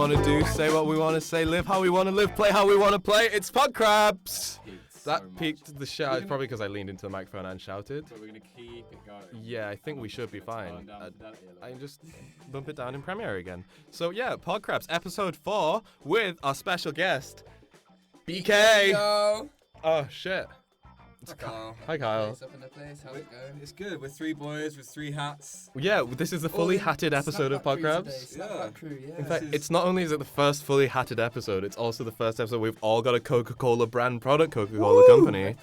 want to do, say what we want to say, live how we want to live, play how we want to play. It's PodKrabs. That peaked the shout. It's probably because I leaned into the microphone and shouted. But we're going to keep it going. Yeah, I think we should be fine. I can just bump it down in Premiere again. So yeah, PodKrabs episode 4 with our special guest, BK. Yo. Oh shit. Hi Kyle. Hi Kyle. Up in the place. How's it going? It's good. We're 3 boys with 3 hats. Yeah, this is the fully hatted episode of PodKrabs. Snapback crew, yeah. In fact, it's not only is it the first fully hatted episode, it's also the first episode we've all got a Coca-Cola brand product, Coca-Cola company.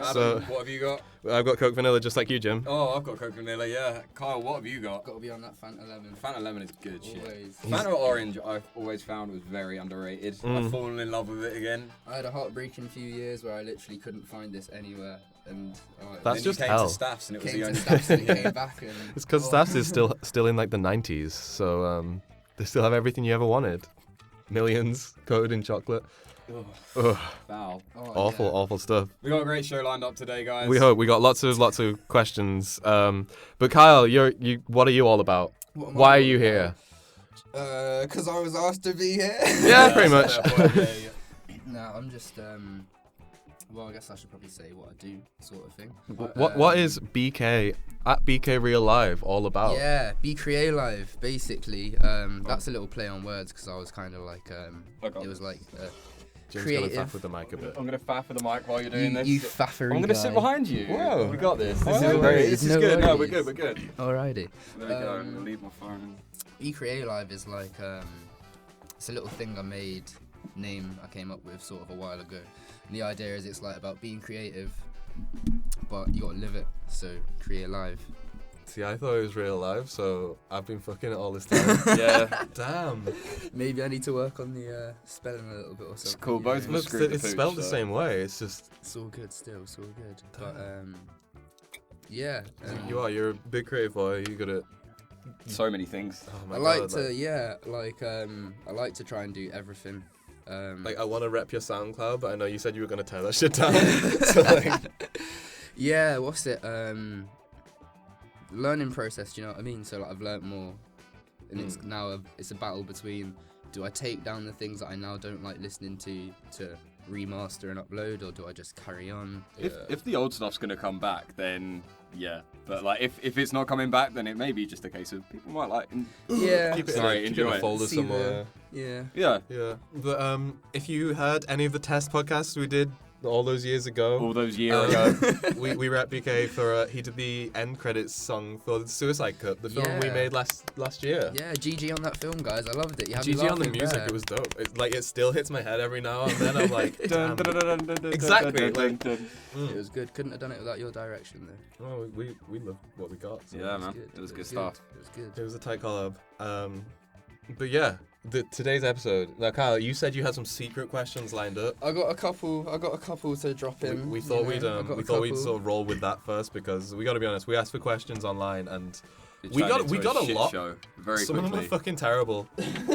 Adam, So- what have you got? I've got Coke Vanilla just like you, Jim. Oh, I've got Coke Vanilla, yeah. Kyle, what have you got? Got to be on that Fanta Lemon. Fanta Lemon is good shit. Always. Fanta Orange, I've always found was very underrated. I've fallen in love with it again. I had a heartbreaking few years where I literally couldn't find this anywhere, and That's then just you came hell. to Staffs and it was came the to only Staffs and came back. And, It's because Staffs is still in like the 90s, so they still have everything you ever wanted. Millions coated in chocolate. Ugh, foul. awful stuff. We got a great show lined up today, guys. We hope we got lots of questions. But Kyle, what are you all about? Why are you here? Because I was asked to be here. Yeah, pretty much. Fair point, yeah. No, I'm just well, I guess I should probably say what I do, sort of thing. What is BK at BK Real Live all about? Yeah, Be Create Live, basically. That's a little play on words because I was kind of like, it was like Jim's creative. gonna faff with the mic a bit. I'm going to faff with the mic while you're doing this. You faffery I'm going to sit guy. behind you. Whoa. We got this. This No is worries. this is No good. No, we're worries. good. We're good. Alrighty. There we go. I'm going to leave my phone. Be Create Live is like it's a little thing I came up with sort of a while ago. And the idea is it's like about being creative, but you gotta live it. So create live. See, I thought it was real live, so I've been fucking it all this time. Yeah. Damn. Maybe I need to work on the spelling a little bit or something. It's cool. Both of Look, us screwed the it's pooch, spelled the so. same way. It's just It's all good still. It's all good. But yeah. you're a big creative boy. You got it. So many things. Oh my I like God, to I like to try and do everything. I want to rep your SoundCloud, but I know you said you were gonna tear that shit down. So yeah, what's it? Learning process. Do you know what I mean? So like I've learnt more, and it's now it's a battle between do I take down the things that I now don't like listening to remaster and upload, or do I just carry on? If the old stuff's gonna come back, then yeah. But like if it's not coming back, then it may be just a case of people might like. Yeah. keep it Sorry, keep it in enjoy a it. folder See somewhere. Yeah. Yeah. Yeah, but if you heard any of the test podcasts we did all those years ago, All those years ago. we rep BK for he did the end credits song for the Suicide Cup, the film we Yeah. made last year. Yeah, GG on that film, guys. I loved it. You had me GG on the laughing music, there. it was dope. It still hits my head every now and then. I'm like, damn. Exactly, like- It was good. Couldn't have done it without your direction, though. Oh, we love what we got. So. Yeah, It was man. good. It was good It stuff. was good. It was a tight collab. But yeah, today's episode. Now, Kyle, you said you had some secret questions lined up. I got a couple to drop in. We thought we'd I got a sort couple. of roll with that first because we got to be honest. We asked for questions online and It we turned got into a shit lot. show very Some of them quickly. are fucking terrible.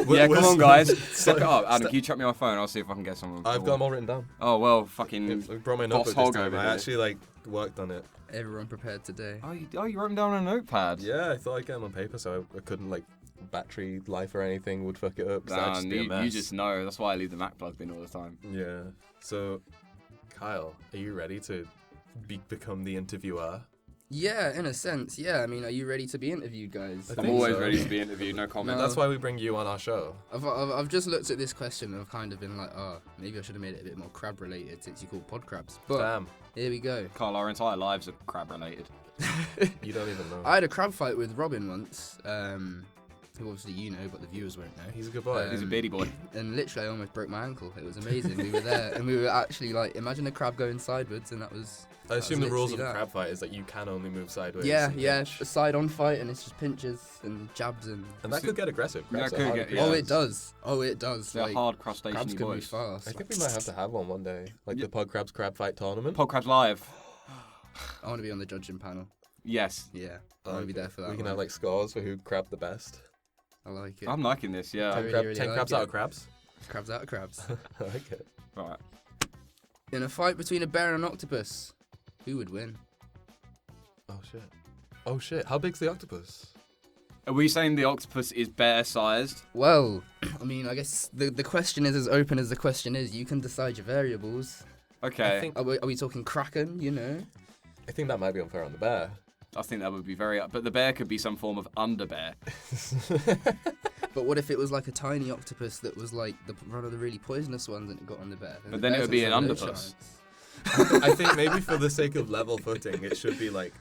Yeah, come on, guys. Step it up. Adam, can you chuck me my phone? I'll see if I can get some of them. I've got them all written down. Oh, well, fucking. I brought my Boss notebook Hog this time. over I here. actually worked on it. Everyone prepared today. Oh, you wrote them down on a notepad? Yeah, I thought I'd get them on paper so I couldn't battery life or anything would fuck it up. 'Cause that'd Nah, just be a you mess. just know. That's why I leave the Mac plugged in all the time. Yeah. So, Kyle, are you ready to become the interviewer? Yeah, in a sense. Yeah, I mean, are you ready to be interviewed, guys? I I'm think always so. ready to be interviewed, no comment. No. That's why we bring you on our show. I've just looked at this question and I've kind of been like, oh, maybe I should have made it a bit more crab related since you called PodKrabs. But Damn, here we go. Carl, our entire lives are crab related. you don't even know. I had a crab fight with Robin once, who obviously you know, but the viewers won't know. He's a good boy. He's a beardy boy. And literally, I almost broke my ankle. It was amazing. We were there, and we were actually imagine a crab going sideways, and that was. I assume the rules of a literally that. crab fight is that you can only move sideways. Yeah, and yeah, pinch. a side-on fight, and it's just pinches and jabs and. And that could get aggressive. Yeah, Crabs it are could hard get- to yeah. Oh, catch. it does. Oh, it does. They're Like, hard crabs crustacean can move boys. fast. I think we might have to have one day, like Yeah. the PodKrabs crab fight tournament. PodKrabs Live. I want to be on the judging panel. Yes. Yeah, I want to be there for that. We can one. have scores for who crabbed the best. I like it. I'm liking this, yeah. I really 10 like crabs it. out of crabs. Crabs out of crabs. I like it. Right. In a fight between a bear and an octopus, who would win? Oh shit. How big's the octopus? Are we saying the octopus is bear-sized? Well, I mean, I guess the question is as open as the question is. You can decide your variables. Okay. I think, Are we talking kraken, you know? I think that might be unfair on the bear. I think that would be very... But the bear could be some form of under-bear. But what if it was like a tiny octopus that was like one of the really poisonous ones and it got on the bear? But then it would be an underpuss. I think maybe for the sake of level footing, it should be like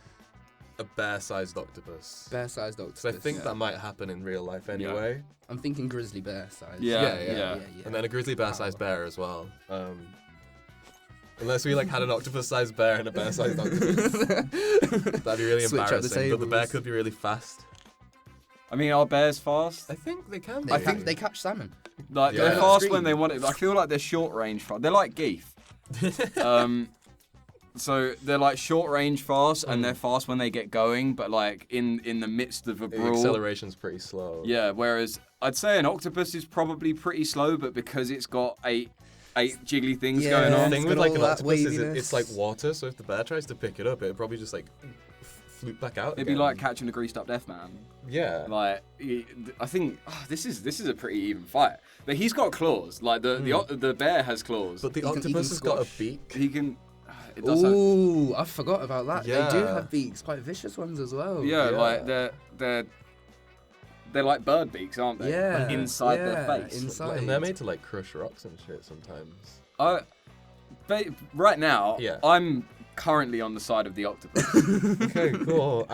a bear-sized octopus. Bear-sized octopus. So I think that might happen in real life anyway. I'm thinking grizzly bear size. Yeah. And then a grizzly bear-sized bear as well. Unless we like had an octopus-sized bear and a bear-sized octopus. That'd be really Switch up the embarrassing. But the bear tables. could be really fast. I mean, are bears fast? I think they can be. I think they catch salmon. Like, Yeah. they're They're fast not when they want it. I feel like they're short-range fast. They're like geese. So they're like short-range fast, and they're fast when they get going, but like in the midst of a The brawl. acceleration's pretty slow. Yeah, whereas I'd say an octopus is probably pretty slow, but because it's got eight jiggly things Yeah. going The on. thing It's with got like all an that octopus is waviness. it's like water, so if the bear tries to pick it up, it'd probably just like floop back out. It'd be again. like catching a greased up deaf man. Yeah. Like, I think this is a pretty even fight. But he's got claws. Like the bear has claws. But the He can octopus has got a squash. beak. He can. It does have, Ooh, I forgot about that. Yeah. They do have beaks, quite vicious ones as well. yeah, Yeah. like they're like bird beaks, aren't they? Yeah, Like inside yeah, their face. inside. And they're made to like crush rocks and shit sometimes. Right now, Yeah. I'm currently on the side of the octopus. Okay, cool.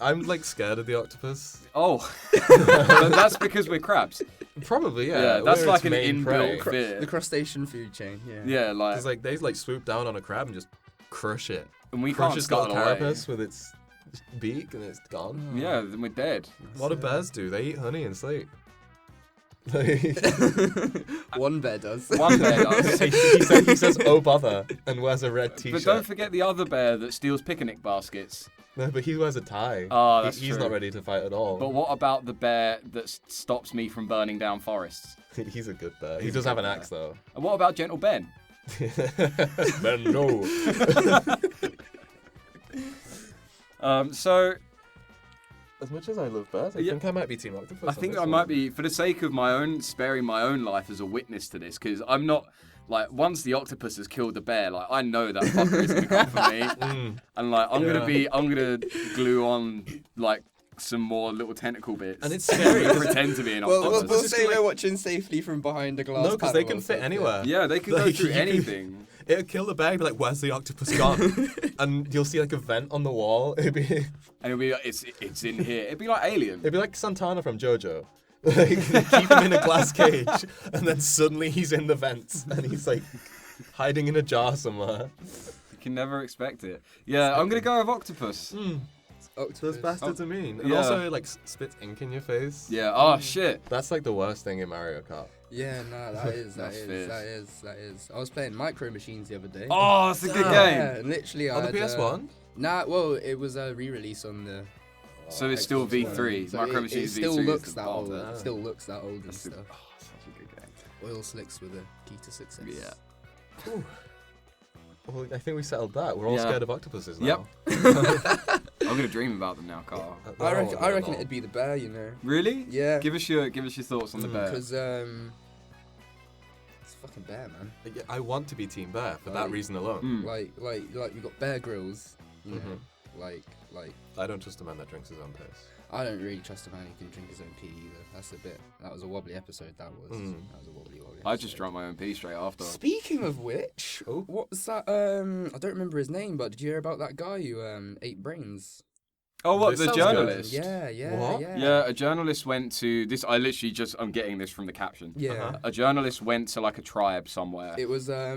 I'm like scared of the octopus. Oh, but that's because we're crabs. Probably, yeah. Yeah, that's We're like its an main prey. inbuilt fear. The crustacean food chain, yeah. Yeah, like, It's like they like swoop down on a crab and just crush it. and we Crush can't its little scuttle away. carapace with its beak and it's gone. Yeah, then we're dead. What do bears do? They eat honey and sleep. One bear does. One bear does. he says, "Oh bother," and wears a red T-shirt. But don't forget the other bear that steals picnic baskets. No, but he wears a tie. Oh, that's He's true. not ready to fight at all. But what about the bear that stops me from burning down forests? He's a good bear. He He's does a have good an bear. axe though. And what about Gentle Ben? Ben, no. So As much as I love bears, I Yeah. think I might be Team Octopus. I think I might be, for the sake of my own, sparing my own life as a witness to this, because I'm not, like, once the octopus has killed the bear, like, I know that fucker is going to come for me. And, like, I'm going to glue on, like, some more little tentacle bits. And it's scary. Pretend to be an Well, octopus. we'll just say like- we're watching safely from behind a glass. No, because they panel can or fit something. anywhere. Yeah, they can go Like, through you can- anything. It'll kill the bear. You'll be like, "Where's the octopus gone?" And you'll see like a vent on the wall. It'd be And it'll be like, it's in here. It'd be like Alien. like Santana from JoJo. Like, keep him in a glass cage, and then suddenly he's in the vents, and he's like hiding in a jar somewhere. You can never expect it. Yeah, I'm going to go with octopus. Octopus. Those bastards are mean. And Yeah. also, it like spits ink in your face. Yeah, oh shit. That's like the worst thing in Mario Kart. Yeah, no, that is. That's I was playing Micro Machines the other day. Oh, it's a good Yeah, game. and literally On I the had, PS1? Nah, well, it was a re-release on the. So it's still Xbox One. V3. So Micro it Machines still V2 looks is that the old. bomb. It still looks that old and That's stuff. such a good game. Oil slicks with a key to success. Yeah. Ooh. Well, I think we settled that. We're all Yeah. scared of octopuses now. Yep. I'm gonna dream about them now, Carl. I reckon it'd be the bear, you know. Really? Yeah. Give us your thoughts on the bear. Because it's a fucking bear, man. Yeah, I want to be Team Bear for that Like- reason alone. Mm. Like you got Bear Grylls, you know. Mhm. Like I don't trust a man that drinks his own piss. I don't really trust a man who can drink his own pee either. That was a wobbly episode. That was a wobbly. I just episode. drank my own pee straight after. Speaking of which, Oh. what was that? I don't remember his name, but did you hear about that guy who ate brains? Oh, what, This the sounds journalist? Yeah, What? yeah. Yeah, a journalist went to this. I'm getting this from the caption. Yeah. Uh-huh. A journalist went to like a tribe somewhere. It was a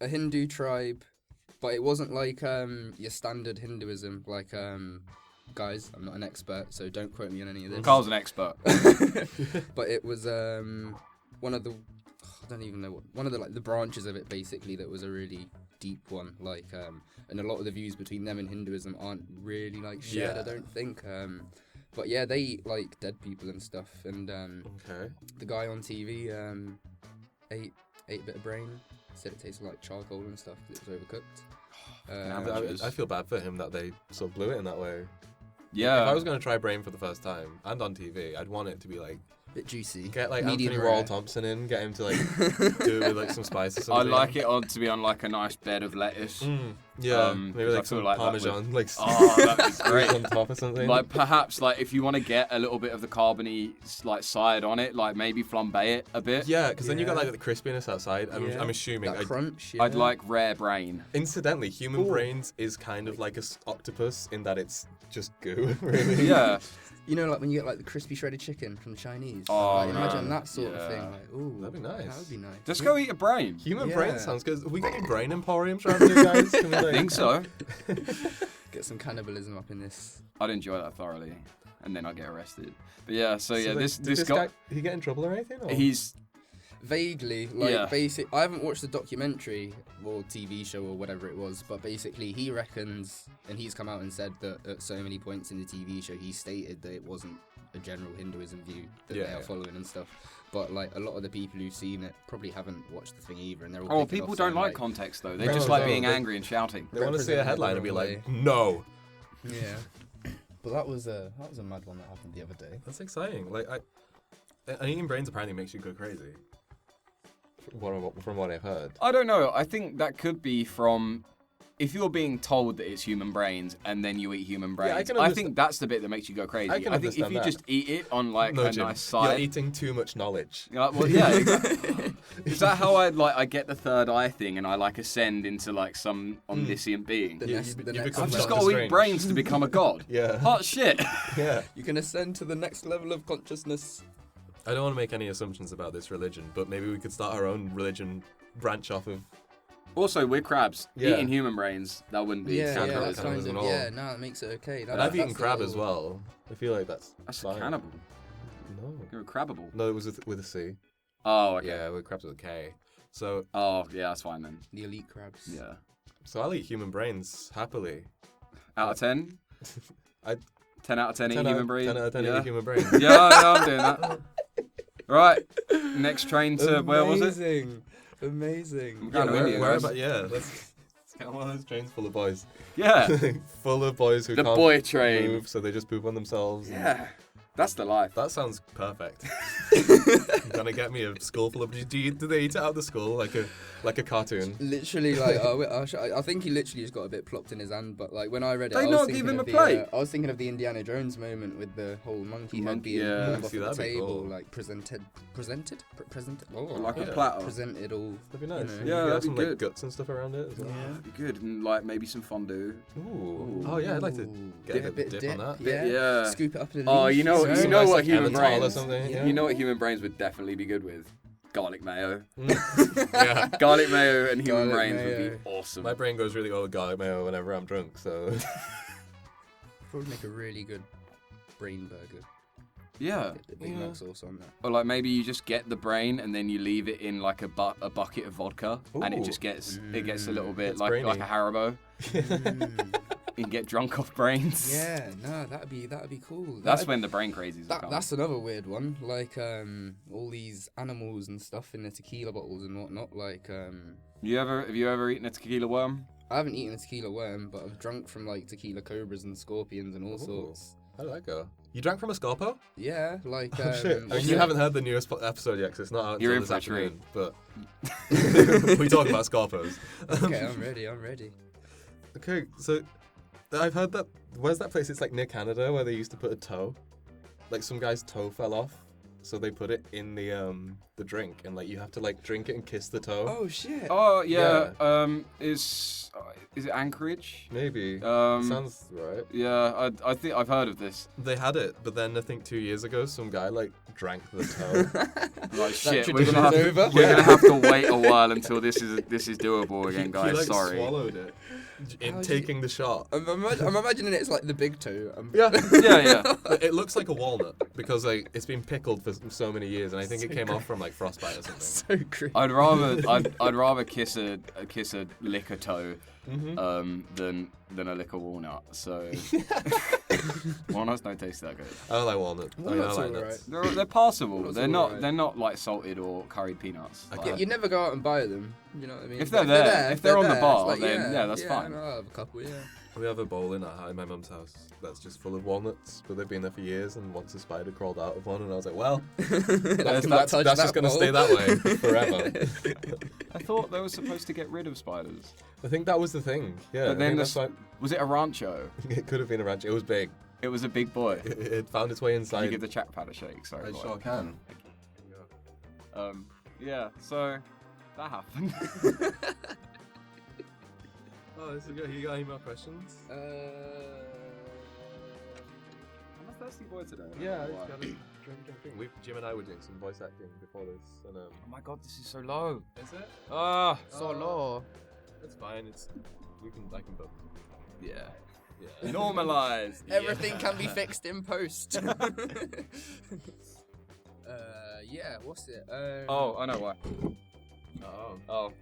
Hindu tribe, but it wasn't like your standard Hinduism. Like guys, I'm not an expert, so don't quote me on any of this. Carl's an expert. But it was one of the I don't even know what one of the like the branches of it basically that was a really deep one. Like and a lot of the views between them and Hinduism aren't really like shared. Yeah. I don't think. But yeah, they eat like dead people and stuff. And Okay. the guy on TV ate a bit of brain. Said it tasted like charcoal and stuff because it was overcooked. Amateurs. I feel bad for him that they sort of blew it in that way. Yeah. If I was gonna try brain for the first time and on TV, I'd want it to be like Bit juicy. get like medium Anthony rare. Wall Thompson in, get him to like do it with like some spice or I something. like it to be on like a nice bed of lettuce. Yeah, maybe 'cause I like feel some like that Parmesan, like Oh, that'd be great. on top or something. Like perhaps like if you want to get a little bit of the carbony like side on it, like maybe flambe it a bit. yeah, because then you got Yeah. like the crispiness outside. I'm assuming. That crunch. Yeah. I'd like rare brain. Incidentally, human brains is kind of like a octopus in that it's just goo, really. Yeah. You know, like when you get like the crispy shredded chicken from the Chinese. Oh, like, imagine man. that sort of thing. Yeah. Like, ooh, That'd be nice. That would be nice. Just go eat a brain. Human Yeah. brain sounds good. Have we got any brain emporiums around here, guys? Can we, I like... think so. Get some cannibalism up in this. I'd enjoy that thoroughly, and then I'd get arrested. But yeah, so yeah, like, this did guy, he get in trouble or anything? Or? he's Vaguely, like Yeah. basic. I haven't watched the documentary or TV show or whatever it was, but basically he reckons, and he's come out and said that at so many points in the TV show he stated that it wasn't a general Hinduism view that they are following and stuff. But like a lot of the people who've seen it probably haven't watched the thing either, and they're all. people off don't saying, like context though. They No, just like no, being they- angry and shouting. They want to see a represented headline the and be wrong like, no. Yeah. But that was a mad one that happened the other day. That's exciting. Like, and eating brains apparently makes you go crazy. From what I've heard. I don't know. I think that could be from if you're being told that it's human brains and then you eat human brains. I can I understand- think that's the bit that makes you go crazy. I can think if understand you that. just eat it on like No, a Jim, nice you're side. eating too much knowledge. Well, yeah, exactly. Is that how I get the third eye thing and I like ascend into like some omniscient being? The You- next- you the become next I've just Doctor got to eat Strange. brains to become a god. Yeah. Hot shit. Yeah. You can ascend to the next level of consciousness. I don't want to make any assumptions about this religion, but maybe we could start our own religion branch off of. Also, we're crabs. Yeah. Eating human brains, that wouldn't be Yeah, cannibalism. that's kind cannibalism of, at all. yeah, no, it makes it okay. And I've eaten crab as well. I feel like that's fine. cannibal. No. You're a crabable. No, it was with a C. Oh, okay. Yeah, with crabs with a K. So Oh, yeah, that's fine then. The elite crabs. Yeah. I'll eat human brains happily. Out of 10? I 10 out of 10 eat 10 human brains? 10 out of 10 yeah. eat human brains. Yeah, I'm doing that. Right, next train to, where was it? Amazing. Kind of Indian, guys. Let's get on one of those trains full of boys. Yeah. Full of boys who The can't boy train. move, so they just poop on themselves. and- Yeah, that's the life. That sounds perfect. You're gonna get me a school full of. Do they eat it out of the school like a cartoon? Literally, like, I think he literally just got a bit plopped in his hand, but like when I read it, They I was not thinking give him of a the, plate? I was thinking of the Indiana Jones moment with the whole monkey head Monkey, being yeah. pulled off See, the that'd be table, cool. like presented. Oh, Like Yeah. a platter. presented all. That'd be nice. know. You Yeah, could that'd have be some good. like guts and stuff around it as well. That'd be good. And like maybe some fondue. Ooh. Oh yeah, I'd like to get a bit dip on that. Yeah. Yeah. Scoop it up in the Oh, leaf. you know Some what like human Emmental or brains. something. Yeah. You know what human brains would definitely be good with? Garlic mayo. Yeah. Garlic mayo and human Garlic brains mayo. would be awesome. My brain goes really well with garlic mayo whenever I'm drunk, so. Probably make a really good brain burger. Yeah. Get the Big Mac sauce on that. Or like maybe you just get the brain and then you leave it in like a bucket of vodka and it Ooh. just gets a little bit It's like brainy. a Haribo. You can get drunk off brains. Yeah, no, that'd be cool. That's when the brain crazies will come. That's another weird one. Like all these animals and stuff in the tequila bottles and whatnot. Like Have you ever eaten a tequila worm? I haven't eaten a tequila worm, but I've drunk from like tequila cobras and scorpions and all sorts. How did that go? You drank from a Scorpo? Yeah, like Oh shit! I mean, you haven't heard the newest episode yet, 'cause it's not out You're until in this for a treat. afternoon. But we talk about Scorpos. Okay, I'm ready. Okay, so I've heard that. Where's that place? It's like near Canada where they used to put a toe. Like some guy's toe fell off, so they put it in the drink, and like you have to like drink it and kiss the toe. Oh shit. Oh yeah. Is it Anchorage? Maybe. Um, Sounds right. Yeah, I think I've heard of this. They had it, but then I think 2 years ago, some guy like drank the toe. Like shit, we're tradition's gonna have over. we're gonna have to wait a while until this is doable again, He guys. like Sorry. swallowed it in How is taking the shot. I'm imagining it's like the big toe. Yeah. Yeah. It looks like a walnut because like it's been pickled for so many years, and I think it So came gross. off from like frostbite or something. So creepy. I'd rather kiss a liquor toe Mm-hmm. than a liquor walnut. So walnuts don't taste that good. I don't like walnut. I Walnuts like are nuts. They're passable. That's They're not alright. they're not like salted or curried peanuts. Okay. Like- Yeah, you never go out and buy them. You know what I mean? If they're But there, if they're on the it's bar, then, yeah, that's fine. I'll have a couple. Yeah. We have a bowl in my mum's house that's just full of walnuts, but they've been there for years, and once a spider crawled out of one, and I was like, well, that's just going to stay that way forever. I thought they were supposed to get rid of spiders. I think that was the thing, yeah. But then that's was it a rancho? It could have been a ranch. It was big. It was a big boy. It found its way Can inside. you give the trackpad a shake? Sorry, I boy. sure can. Yeah, so that happened. Oh, you got any more questions? I'm a thirsty boy today. Yeah, I just got to drink. Jim and I were doing some voice acting before this, and Oh my god, this is so low. Is it? Ah, So low. It's fine. I can book. yeah. Yeah. Normalized. Everything can be fixed in post. Yeah, what's it? Oh, I know why. Oh.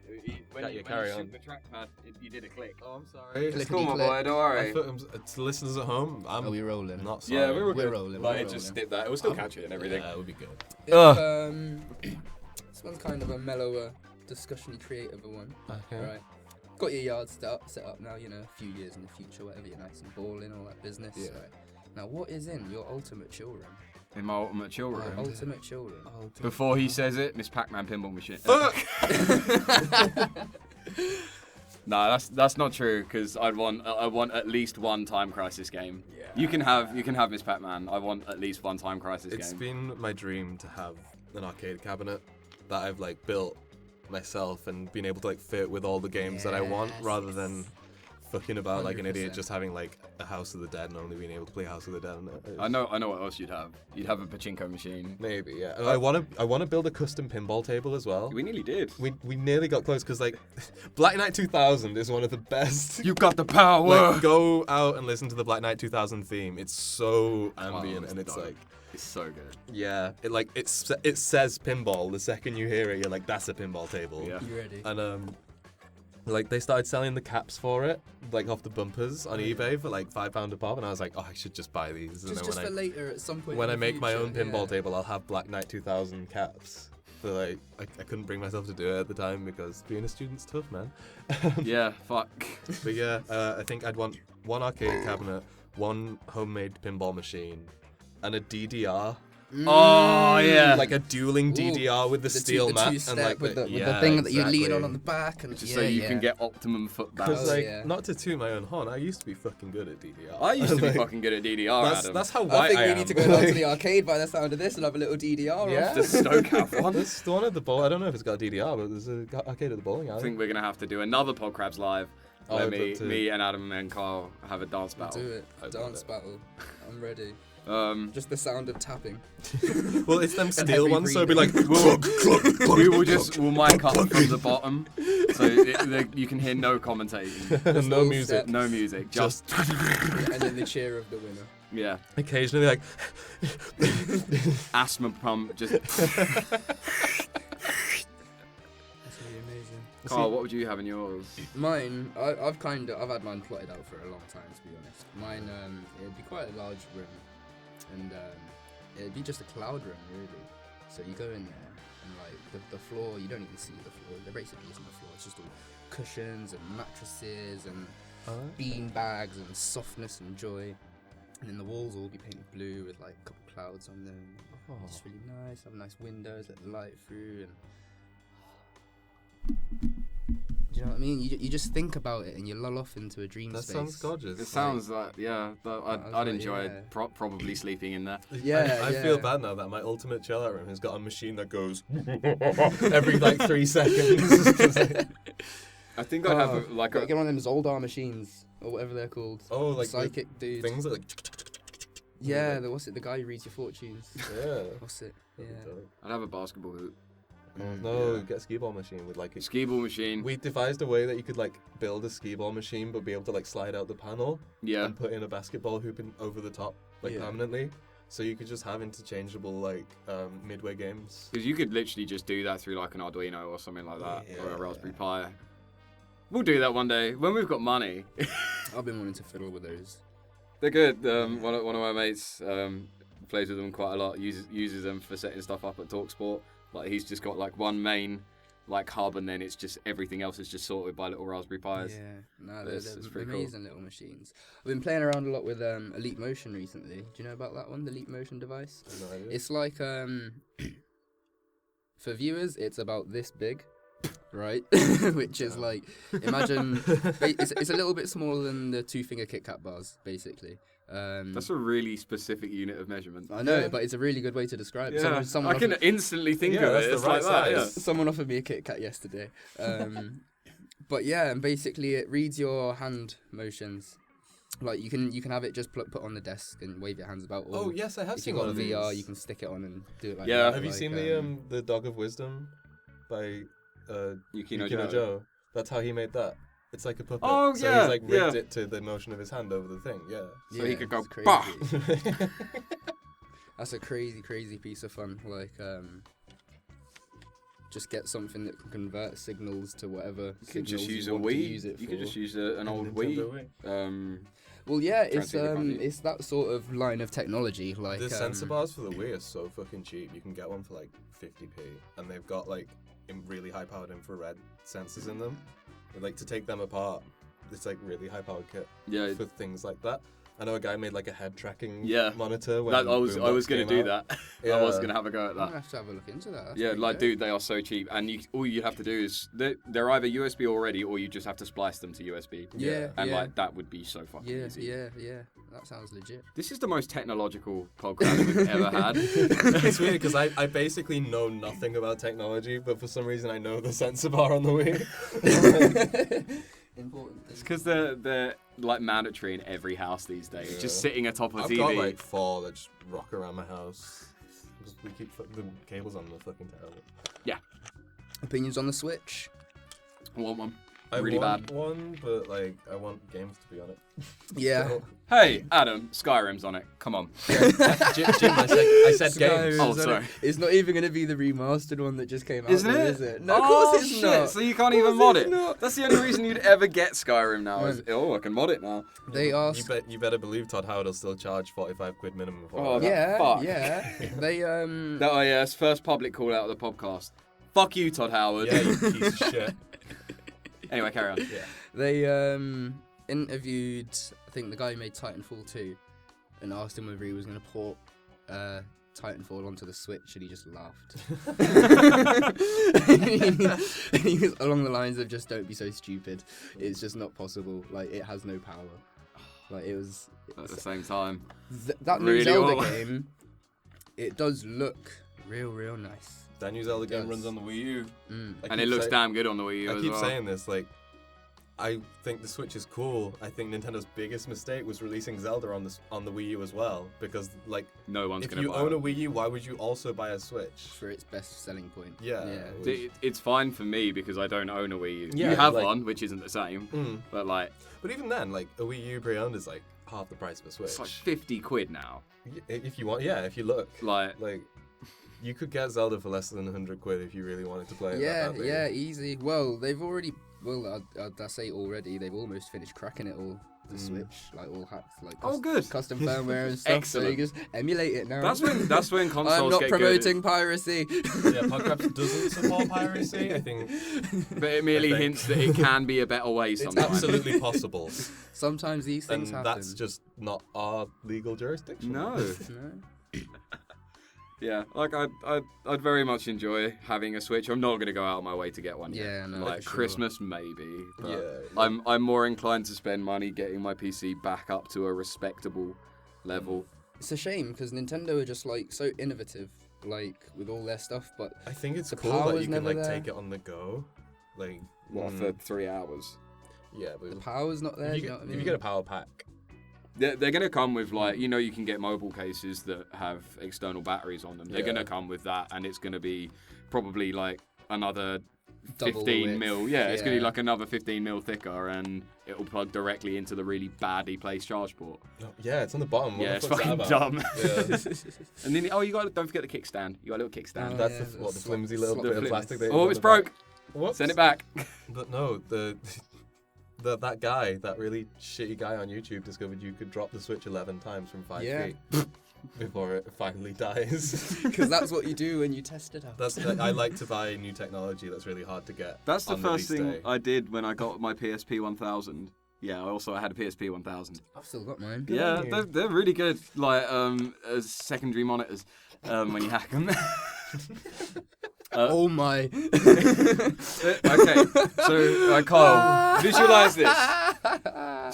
When you carry on. shook the trackpad, you did a click. Oh, I'm sorry. It's Clickety cool, my boy. Don't worry. To listeners at home, I'm Are we rolling? not sorry. Yeah, we were We're good. rolling. Like, we're it just rolling. did that. It was still catchy and everything. Yeah, it would be good. This one's kind of a mellower, discussion creative one. Okay. Right. Got your yard set up now, a few years in the future, whatever, you're nice and balling, all that business. Yeah. Right. Now, what is in your ultimate chill room? In my ultimate chill room. Ultimate chill room. Before he says it, Miss Pac-Man pinball machine. Fuck! No, that's not true. Because I want at least one Time Crisis game. Yeah. You can have Miss Pac-Man. I want at least one Time Crisis It's game. been my dream to have an arcade cabinet that I've like built myself and been able to like fit with all the games that I want, rather than fucking about like an idiot 100%. just having like a House of the Dead and only being able to play House of the Dead on it. I know what else you'd have. You'd have a pachinko machine. Maybe, yeah. I wanna build a custom pinball table as well. We nearly did. We nearly got close because like Black Knight 2000 is one of the best. You got the power. Like, go out and listen to the Black Knight 2000 theme. It's so ambient and it's dope. like, It's so good. yeah, it says pinball. The second you hear it, you're like, that's a pinball table. Yeah. You ready? And like they started selling the caps for it, like off the bumpers on eBay for like £5 a pop, and I was like, oh, I should just buy these. And Just for later at some point. when in I the make my future, own pinball yeah. table, I'll have Black Knight 2000 caps. But like, I couldn't bring myself to do it at the time because being a student's tough, man. Yeah, fuck. But yeah, I think I'd want one arcade cabinet, one homemade pinball machine, and a DDR. Oh yeah. Like a dueling DDR with the steel the mat two-step and like with the yeah, thing that you lean exactly. on the back, and Just so you can get optimum foot Because balance. like, yeah. not to toot my own horn, I used to be fucking good at DDR. I used to be Like, fucking good at DDR, Adam. That's how I white think I we am. need to go down to the arcade by the sound of this and have a little DDR. Yeah. off. Just Stoke have one. There's the one at the bowl. I don't know if it's got a DDR, but there's an arcade at the bowling I alley. think we're gonna have to do another PodKrabs live. Oh, Where I'd love to. me and Adam and Carl have a dance Do battle. it. I'd love Dance it. battle. I'm ready. Just the sound of tapping. Well, it's them steel every ones, so it'd be like we will mic up from the bottom, so you can hear no commentating, no little music. step. no music, just And then the cheer of the winner. yeah, Occasionally, like asthma pump. Just That's really amazing. Carl, what would you have in yours? Mine, I've had mine plotted out for a long time, to be honest. Mine, it'd be quite a large room, and it'd be just a cloud room, really. So you go in there, and like the floor, you don't even see the floor. There basically isn't a floor. It's just all cushions and mattresses and bean bags and softness and joy. And then the walls will all be painted blue with like a couple clouds on them. Oh. Just really nice. Have nice windows, let the light through, and do you know what I mean? You just think about it and you lull off into a dream that space. sounds gorgeous. It sounds like I'd enjoy yeah. probably sleeping in there. Yeah, I feel yeah. bad now that my ultimate chill out room has got a machine that goes every like 3 seconds. I think I'd have like Get one of them Zoldar machines or whatever they're called. Oh, like Psychic dude. things that like. Yeah, what's it? The guy who reads your fortunes. Yeah. What's it? Yeah. I'd have a basketball hoop, No, Yeah. get a skee ball machine with like a skee ball machine. We devised a way that you could like build a skee ball machine, but be able to like slide out the panel Yeah, and put in a basketball hoop over the top, like Yeah. permanently. So you could just have interchangeable like midway games. because you could literally just do that through like an Arduino or something like that, or a Yeah. Raspberry Pi. We'll do that one day when we've got money. I've been wanting to fiddle with those. They're good. One of my mates plays with them quite a lot. Uses them for setting stuff up at TalkSport. Like he's just got like one main like hub, and then it's just everything else is just sorted by little Raspberry Pis. Yeah, no, they're It's pretty amazing little machines. I've been playing around a lot with Elite Motion recently. Do you know about that one, the Elite Motion device? No idea. It's like for viewers, it's about this big, right? Which is like, imagine it's a little bit smaller than the 2-finger Kit Kat bars, basically. That's a really specific unit of measurement. I know, but it's a really good way to describe it. Yeah, Someone I can instantly think of that's it. the It's right like that, yeah. size. Someone offered me a Kit Kat yesterday. But yeah, and basically it reads your hand motions. Like you can have it just put on the desk and wave your hands about. Or Oh yes, I have if seen you've one got a of VR, these. you can stick it on and do it like Yeah. that. Have you like, seen the Dog of Wisdom by Yukino Yukino Joe. Joe? That's how he made that. It's like a puppet. Oh, so yeah, he's like rigged yeah. it to the motion of his hand over the thing. Yeah. So he could go, it's crazy. bah! That's a crazy piece of fun. Like, just get something that can convert signals to whatever You could just signals use you a want to Wii. use it You for. could just use an old Nintendo Wii. Well, yeah, Trying to think about it. it's that sort of line of technology. Like The sensor bars for the Wii are so fucking cheap. You can get one for like 50p, and they've got like really high-powered infrared sensors in them. And, like to take them apart, it's like really high-powered kit Yeah. for things like that. I know a guy made like a head tracking Yeah. monitor. When I was Boombox going to came do out. that. Yeah. I was going to have a go at I'm that. gonna have to have a look into that. That's Yeah, pretty like, good. dude, they are so cheap, and all you have to do is they're either USB already, or you just have to splice them to USB. Yeah, And yeah. like that would be so fucking Yeah, easy. yeah. That sounds legit. This is the most technological podcast we've ever had. It's weird because I basically know nothing about technology, but for some reason I know the sensor bar on the Wii. Important. It's because they're like mandatory in every house these days. Yeah. Just sitting atop a I've TV. got like 4 that just rock around my house. Just, we keep the cables on the fucking tower. Opinions on the Switch? I want one. I Really want bad. one, but like I want games to be on it. Yeah. So- Hey, Adam, Skyrim's on it. Come on. Jim, I said games. Skyrim's Oh, on it. sorry. It's not even going to be the remastered one that just came out. Isn't though, it? Is it? No, of Oh, course it's shit. not. So you can't Of even course mod it's it. not. That's the only reason you'd ever get Skyrim now. Is, Man. I can mod it now. They asked. You better believe Todd Howard will still charge 45 quid minimum for Oh, it. that fuck. Yeah. They Yes, first public call out of the podcast. Fuck you, Todd Howard. Yeah, you piece of shit. Anyway, carry on. Yeah. They interviewed, I think, the guy who made Titanfall 2 and asked him whether he was going to port Titanfall onto the Switch, and he just laughed. And he was along the lines of, just don't be so stupid. It's just not possible. Like, it has no power. Like, it was... At the same time. that new Really Zelda all- game, it does look real nice. That new Zelda game Does. runs on the Wii U. Mm. And it looks damn good on the Wii U I as keep well. saying this, like, I think the Switch is cool. I think Nintendo's biggest mistake was releasing Zelda on the Wii U as well, because like, No one's if going to you buy own it. a Wii U, why would you also buy a Switch? For its best selling point. Yeah. It's fine for me because I don't own a Wii U. Yeah, you have like- one, which isn't the same. Mm. But like, But even then, like, a Wii U pre-owned is like half the price of a Switch. it's like 50 quid now. If you want, if you look, Like, you could get Zelda for less than 100 quid if you really wanted to play it. Yeah, that badly. yeah, easy. Well, they've already. Well, I say already. They've almost finished cracking it all. The Switch, like all hacked, like good. custom firmware and stuff. So you Excellent. just emulate it now. That's when consoles I'm not get promoting good. piracy. Yeah, PodKrabs doesn't support piracy. I think But it merely I think. hints that it can be a better way it's sometimes. absolutely possible, Sometimes these things and happen. that's just not our legal jurisdiction. No. No? Yeah, like I'd very much enjoy having a Switch. I'm not gonna go out of my way to get one. Yeah, yet. no, like for sure. Christmas maybe. But Yeah. I'm more inclined to spend money getting my PC back up to a respectable level. It's a shame because Nintendo are just like so innovative, like with all their stuff. But I think it's The cool that power's you can never like there. take it on the go, like For 3 hours. yeah, but the power's not there. if you you, know get, what I if mean? you get a power pack, They're gonna come with like you can get mobile cases that have external batteries on them. They're Yeah. gonna come with that, and it's gonna be probably like another Double the 15 width. mil. Yeah, it's gonna be Yeah. like another 15 mil thicker, and it'll plug directly into the really badly placed charge port. yeah, it's on the bottom. What Yeah, the it's fuck's that fucking about? dumb. Yeah. And then don't forget the kickstand. You got a little kickstand. Oh, That's yeah, the the flimsy slot- little slot bit of flip. plastic. They Oh, put it's on the back. broke. Whoops. Send it back. But no, that guy, that really shitty guy on YouTube discovered you could drop the Switch 11 times from 5 Yeah. feet. before it finally dies. Because that's what you do when you test it out. I like to buy new technology that's really hard to get. That's the on first release thing day. I did when I got my PSP 1000. Yeah, I had a PSP 1000. I've still got mine. Yeah, on you. they're really good. Like as secondary monitors when you hack them. Oh my. Okay, so Kyle, visualize this.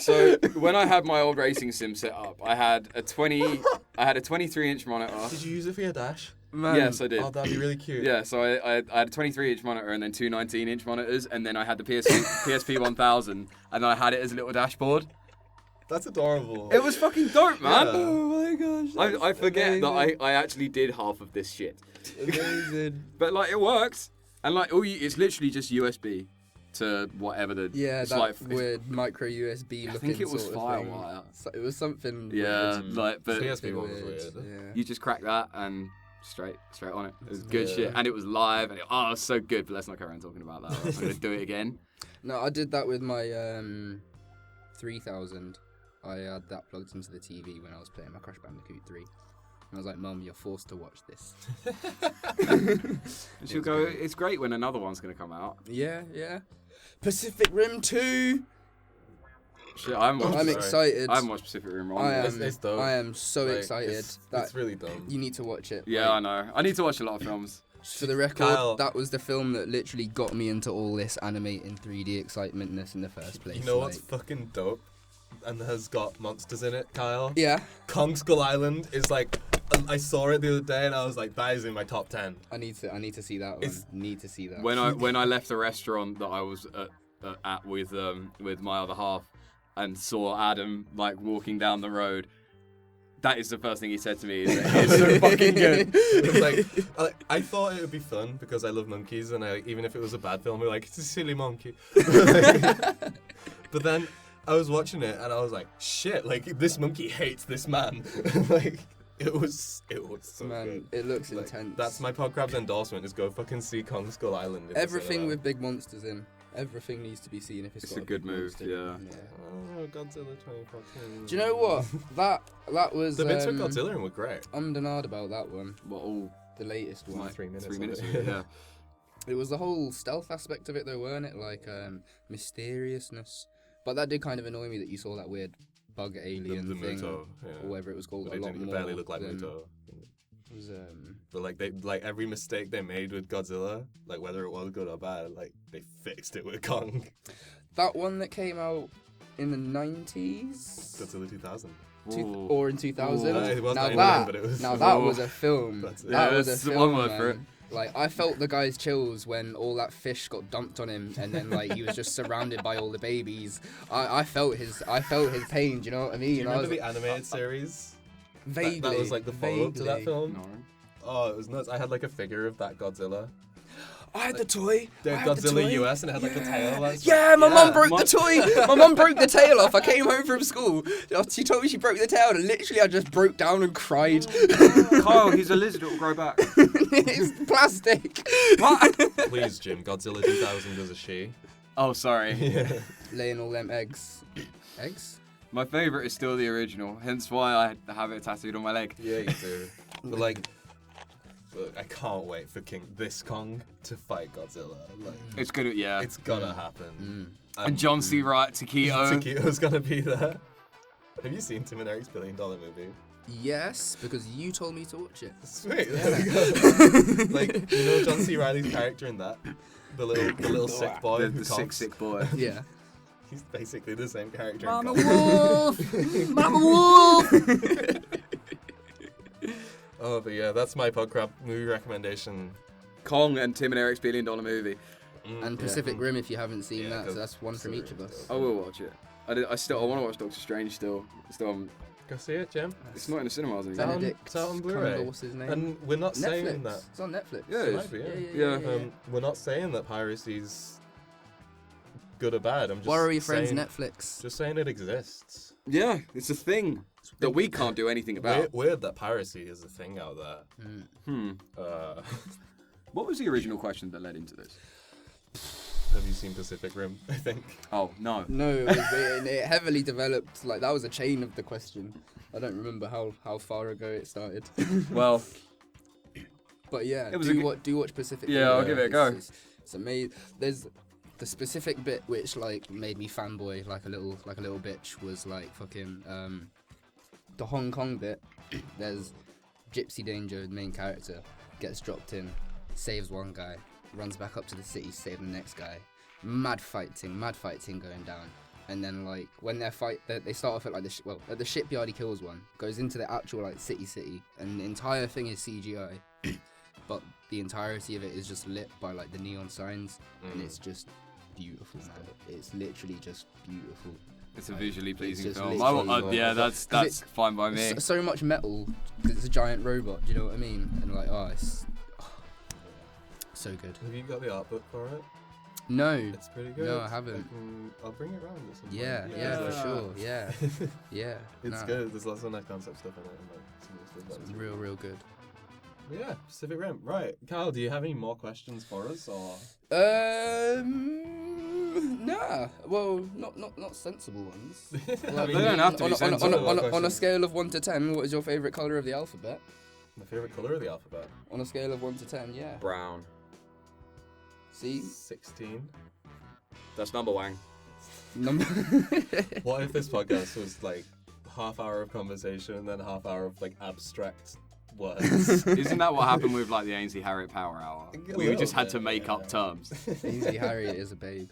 So when I had my old racing sim set up, I had a 23-inch monitor. Did you use it for your dash? Man. Yes, I did. Oh, that'd be really cute. Yeah, so I had a 23-inch monitor and then two 19-inch monitors, and then I had the PSP 1000, and I had it as a little dashboard. That's adorable. It was fucking dope, man. Yeah. Oh my gosh. I forget that I actually did half of this shit. Amazing. But like it works, and like it's literally just USB to whatever the Yeah, it's that like, weird micro USB looking I think it was sort of Firewire. thing. So it was something Yeah, weird. like but PSP one was weird. Yeah. you just crack that and straight on it. It was good Yeah. shit, and it was live, and it was so good. But let's not carry on talking about that. I'm gonna do it again. No, I did that with my 3000. I had that plugged into the TV when I was playing my Crash Bandicoot 3. And I was like, Mum, you're forced to watch this. And she'll go, it's great when another one's gonna come out. Yeah. Pacific Rim 2. Shit, I haven't watched. I'm excited. I haven't watched Pacific Rim. I am. It's dope. I am so Like, excited. It's really dumb. You need to watch it. Yeah, Like, I know. I need to watch a lot of films. For the record, Kyle. that was the film that literally got me into all this animating 3D excitementness in the first place. You know like, what's fucking dope and has got monsters in it, Kyle? Yeah, Kong Skull Island is like, I saw it the other day and I was like, that is in my top 10. I need to see that one. It's- Need to see that. When I left the restaurant that I was at with my other half and saw Adam like walking down the road, that is the first thing he said to me. Is that it's so fucking good. It's like, I thought it would be fun because I love monkeys and even if it was a bad film, we're like, it's a silly monkey. But then I was watching it and I was like, shit, like this monkey hates this man. Like it was so Man, good. it looks Like, intense. that's my PodKrabs endorsement is go fucking see Kong Skull Island. in the Everything cinema. with big monsters in. Everything needs to be seen if it's It's got a good big move, monster in. yeah. Oh, Godzilla 2014. Do you know what? That was The bits with Godzilla in were great. undenied about that one. What all The latest one. Like 3 minutes. 3 of minutes? it. Of it, yeah. It was the whole stealth aspect of it though, weren't it? Like mysteriousness. But that did kind of annoy me that you saw that weird bug alien the thing, Muto, yeah. or whatever it was called. But A lot it more barely looked like than- Muto. It was, But like every mistake they made with Godzilla, like whether it was good or bad, like they fixed it with Kong. that one that came out in the 90s. Godzilla 2000. Ooh. Or in 2000. Ooh. It was now 99, that, but it was. now that Ooh. was a film. That's it. That Yeah, was a that's the film, one word for man. Like I felt the guy's chills when all that fish got dumped on him, and then like he was just surrounded by all the babies. I felt his pain. Do you know what I mean? Do you I remember was the animated series? vaguely. That was like the follow-up to that vaguely. film. No. Oh, it was nuts. I had like a figure of that Godzilla. I had the toy. The I had the Godzilla toy. US and it had like the tail. That's Yeah, my mum Yeah. broke the toy. My mum broke the tail off. I came home from school. She told me she broke the tail, and literally I just broke down and cried. Kyle, he's a lizard. It'll grow back. It's plastic. What? Please, Jim. Godzilla 2000 was a she. Oh, sorry. Yeah. Laying all them eggs. Eggs? My favourite is still the original, hence why I have it tattooed on my leg. Yeah, you do. But like, look, I can't wait for this Kong to fight Godzilla. Like, It's good, yeah. it's gonna happen. And John C. Wright, Taquito. Taquito's gonna be there. Have you seen Tim and Eric's $1 billion movie? Yes, because you told me to watch it. Sweet. There we go. Like, you know John C. Reilly's character in that? The little sick boy The who coughs? sick boy. Yeah. He's basically the same character. in Mama Kong. Wolf! Mama Wolf! Oh, but yeah, that's my PodKrab movie recommendation. Kong and Tim and Eric's $1 billion movie. And Pacific Rim if you haven't seen Yeah, that, so 'cause that's one from each of Pacific us. I will watch it. I want to watch Doctor Strange still. Go see it, Jim. It's not in the cinemas It's anymore. on- Benedict it's on Cumber, Blu-ray. what's his name? And we're not saying Netflix. that. It's on Netflix. Yeah, It it might is. be, Yeah. We're not saying that piracy's good or bad. I'm just Borrow your friend's saying, Netflix. Just saying it exists. Yeah, it's a thing that we can't do anything about. Weird that piracy is a thing out there. Hmm. Uh, What was the original question that led into this? Have you seen Pacific Rim? I think. Oh no. No, it heavily developed. Like that was a chain of the question. I don't remember how far ago it started. Well, but yeah, it was do you watch Pacific Rim? Yeah, I'll give it a go. It's amazing. There's the specific bit which like made me fanboy like a little bitch was like fucking the Hong Kong bit. There's Gypsy Danger, the main character, gets dropped in, saves one guy, runs back up to the city, save the next guy. Mad fighting going down. And then like when they start off at like at the shipyard he kills one, goes into the actual like city, and the entire thing is CGI, but the entirety of it is just lit by like the neon signs, and it's just beautiful, man. It's literally just beautiful. It's a visually pleasing just film. literally- Yeah, that's fine by me. So much metal because it's a giant robot. Do you know what I mean? And like, it's so good. Have you got the art book for it? No. It's pretty good. No, I haven't. I'll bring it around. At some point. Yeah, for sure. Yeah. It's Nah. good. There's lots of nice concept stuff in it. And, like, some of the stuff It's that's real good. Yeah, Pacific Rim. Right, Kyle, do you have any more questions for us, or? Nah. Well, not sensible ones. Well, They don't have to be sensible. On a scale of 1 to 10, what is your favourite colour of the alphabet? My favorite color of the alphabet. On a scale of 1 to 10, yeah. Brown. See? 16. That's number one. Number. What if this podcast was like half hour of conversation and then half hour of like abstract words? Isn't that what happened with like the Ainsley Harriet Power Hour? We just had to make up terms. Ainsley Harriet is a babe.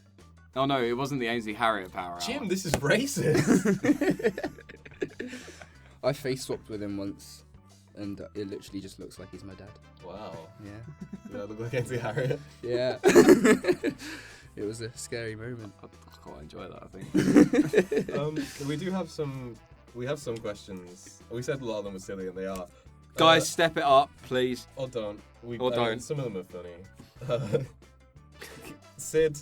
Oh no, it wasn't the Ainsley Harriet Power Hour. Jim, this is racist. I face swapped with him once, and it literally just looks like he's my dad. Wow. Yeah. Did I look like Ainsley Harriet? Yeah. It was a scary moment. I quite enjoy that, I think. We do have some. We have some questions. We said a lot of them were silly, and they are. Guys, step it up, please. Or don't. Or don't. Some of them are funny. Sid,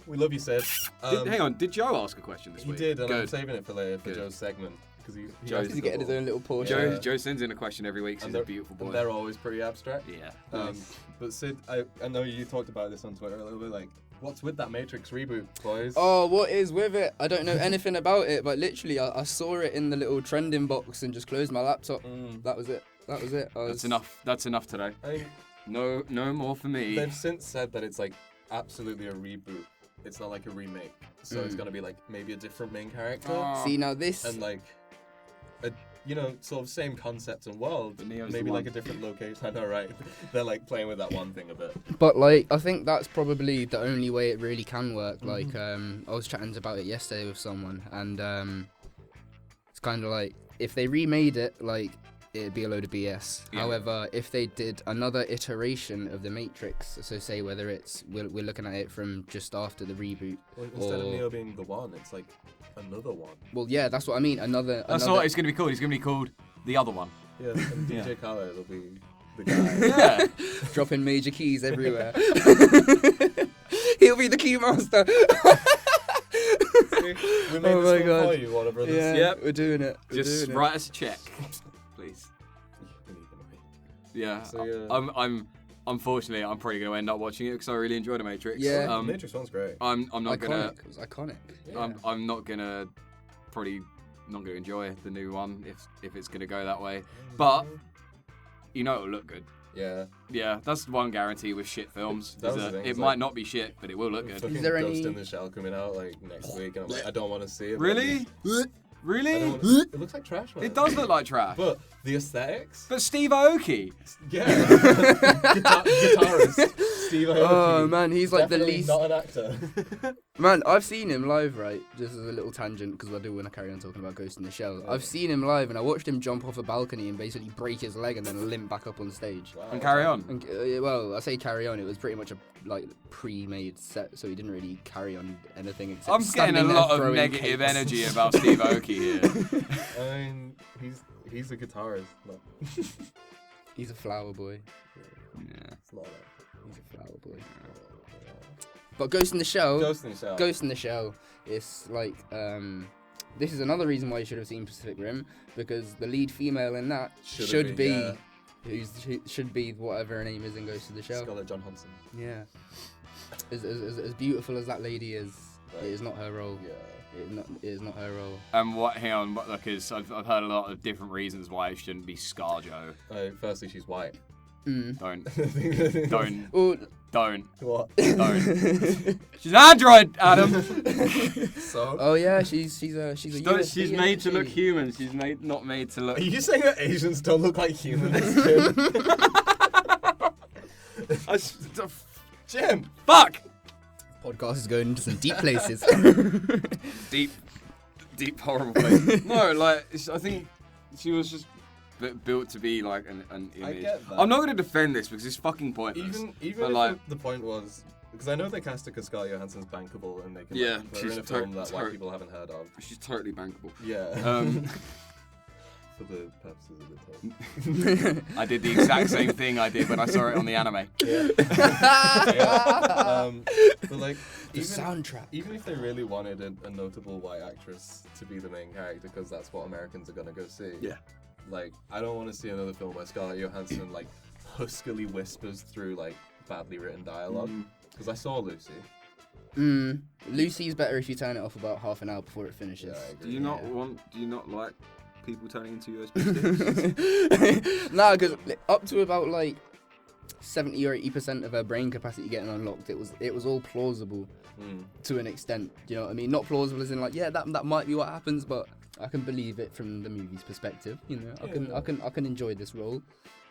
we love you, Sid. Hang on, did Joe ask a question this He week? did, and I'm Good. saving it for later for Good. Joe's segment because he Joe's- likes He's getting his own little portion. Yeah. Joe sends in a question every week, so And he's a they're- beautiful boy. And they're always pretty abstract. Yeah. But Sid, I know you talked about this on Twitter a little bit. Like, what's with that Matrix reboot, boys? Oh, what is with it? I don't know anything about it, but literally, I saw it in the little trending box and just closed my laptop. That was it. That's enough. That's enough today. I mean, No more for me. they've since said that it's like absolutely a reboot. It's not like a remake, so it's gonna be like maybe a different main character See, now this. and like a sort of same concept and world, But Neo's maybe the like one. a different location. I know, right? They're like playing with that one thing a bit. But like, I think that's probably the only way it really can work. Like, I was chatting about it yesterday with someone, and it's kind of like if they remade it, like it'd be a load of BS. Yeah. However, if they did another iteration of the Matrix, so say whether it's we're looking at it from just after the reboot. Well, instead of Or- Neo being the one, it's like another one. Well, yeah, that's what I mean. Another. That's not what it's going to be called. It's going to be called The Other One. Yeah, and Yeah. DJ Khaled will be the guy. Yeah. dropping major keys everywhere. He'll be the key master. We made Oh this my one God. for you, Warner Brothers. Yeah, Yep. we're doing it. We're Just doing write us a check, please. We need the money. Yeah. So, yeah. I'm unfortunately I'm probably going to end up watching it because I really enjoy The Matrix. Yeah. Matrix one's great. I'm not Iconic. gonna. It was iconic. I'm not gonna probably not gonna enjoy the new one if it's gonna go that way. But you know it'll look good. Yeah. Yeah, that's one guarantee with shit films. That is was the that thing, it it's might like- not be shit, but it will look good. Fucking there Ghost any- in the Shell coming out like next week, and I'm like, I don't want to see it. Really? I Really? don't wanna- it looks like trash, man. It does look like trash. But the aesthetics. But Steve Aoki. Yeah. Guitarist Steve Aoki. Oh man, he's like the Definitely least. not an actor. Man, I've seen him live, right? Just as a little tangent, because I do want to carry on talking about Ghost in the Shell. I've seen him live, and I watched him jump off a balcony and basically break his leg and then limp back up on stage. Wow. And carry on. And, well, I say carry on. It was pretty much a pre-made set, so he didn't really carry on anything except. I'm getting a standing there lot of throwing negative cakes. energy about Steve Aoki here. I mean, he's a guitarist. No, He's a flower boy. Yeah. it's not that. He's a flower boy. But Ghost in the Shell. Ghost in the Shell. Ghost in the Shell is like this is another reason why you should have seen Pacific Rim, because the lead female in that should be yeah. who should be whatever her name is in Ghost of the Shell. Scarlett Johansson. Yeah. As beautiful as that lady is, it is not her role. Yeah. It is not her role. Hang on, because I've heard a lot of different reasons why it shouldn't be ScarJo. Firstly, she's white. Don't. Well, Don't. What? Don't. She's an android, Adam. So? oh yeah, she's a She's made to look human. She's not made to look. Are you saying that Asians don't look like humans, Jim? Jim! Fuck! Podcast is going into some deep places. Deep, horrible place. No, like, I think she was just built to be like an image. I get that. I'm not going to defend this because it's fucking pointless. Even but if like, the point was, because I know they cast her because Scarlett Johansson's bankable and they can Yeah, like, put her in a film that white people haven't heard of. she's totally bankable. Yeah. For the purposes of the talk. I did the exact same thing I did when I saw it on the anime. Yeah. But like, The soundtrack. Even if they really wanted a notable white actress to be the main character, because that's what Americans are gonna go see. Yeah. Like, I don't want to see another film where Scarlett Johansson like huskily whispers through like badly written dialogue. Because I saw Lucy. Lucy's better if you turn it off about half an hour before it finishes. Yeah, I agree. Do you not like people turning into USB sticks? Nah, because up to about like 70 or 80% of her brain capacity getting unlocked, it was all plausible to an extent. Do you know what I mean? Not plausible as in like, yeah, that might be what happens, but I can believe it from the movie's perspective. You know, I can enjoy this role.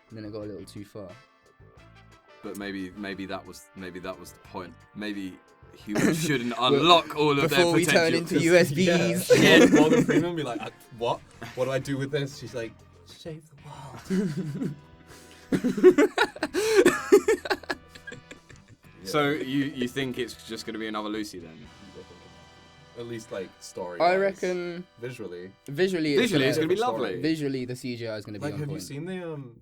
And then it got a little too far. But maybe that was the point. Maybe humans shouldn't unlock all of their before we potential. turn into USBs. Yeah. Morgan Freeman be like, what? What do I do with this? She's like, save the world. So you think it's just going to be another Lucy then? At least like story. I reckon visually it's going to be lovely. Visually, the CGI is going to be like. on Have point. you seen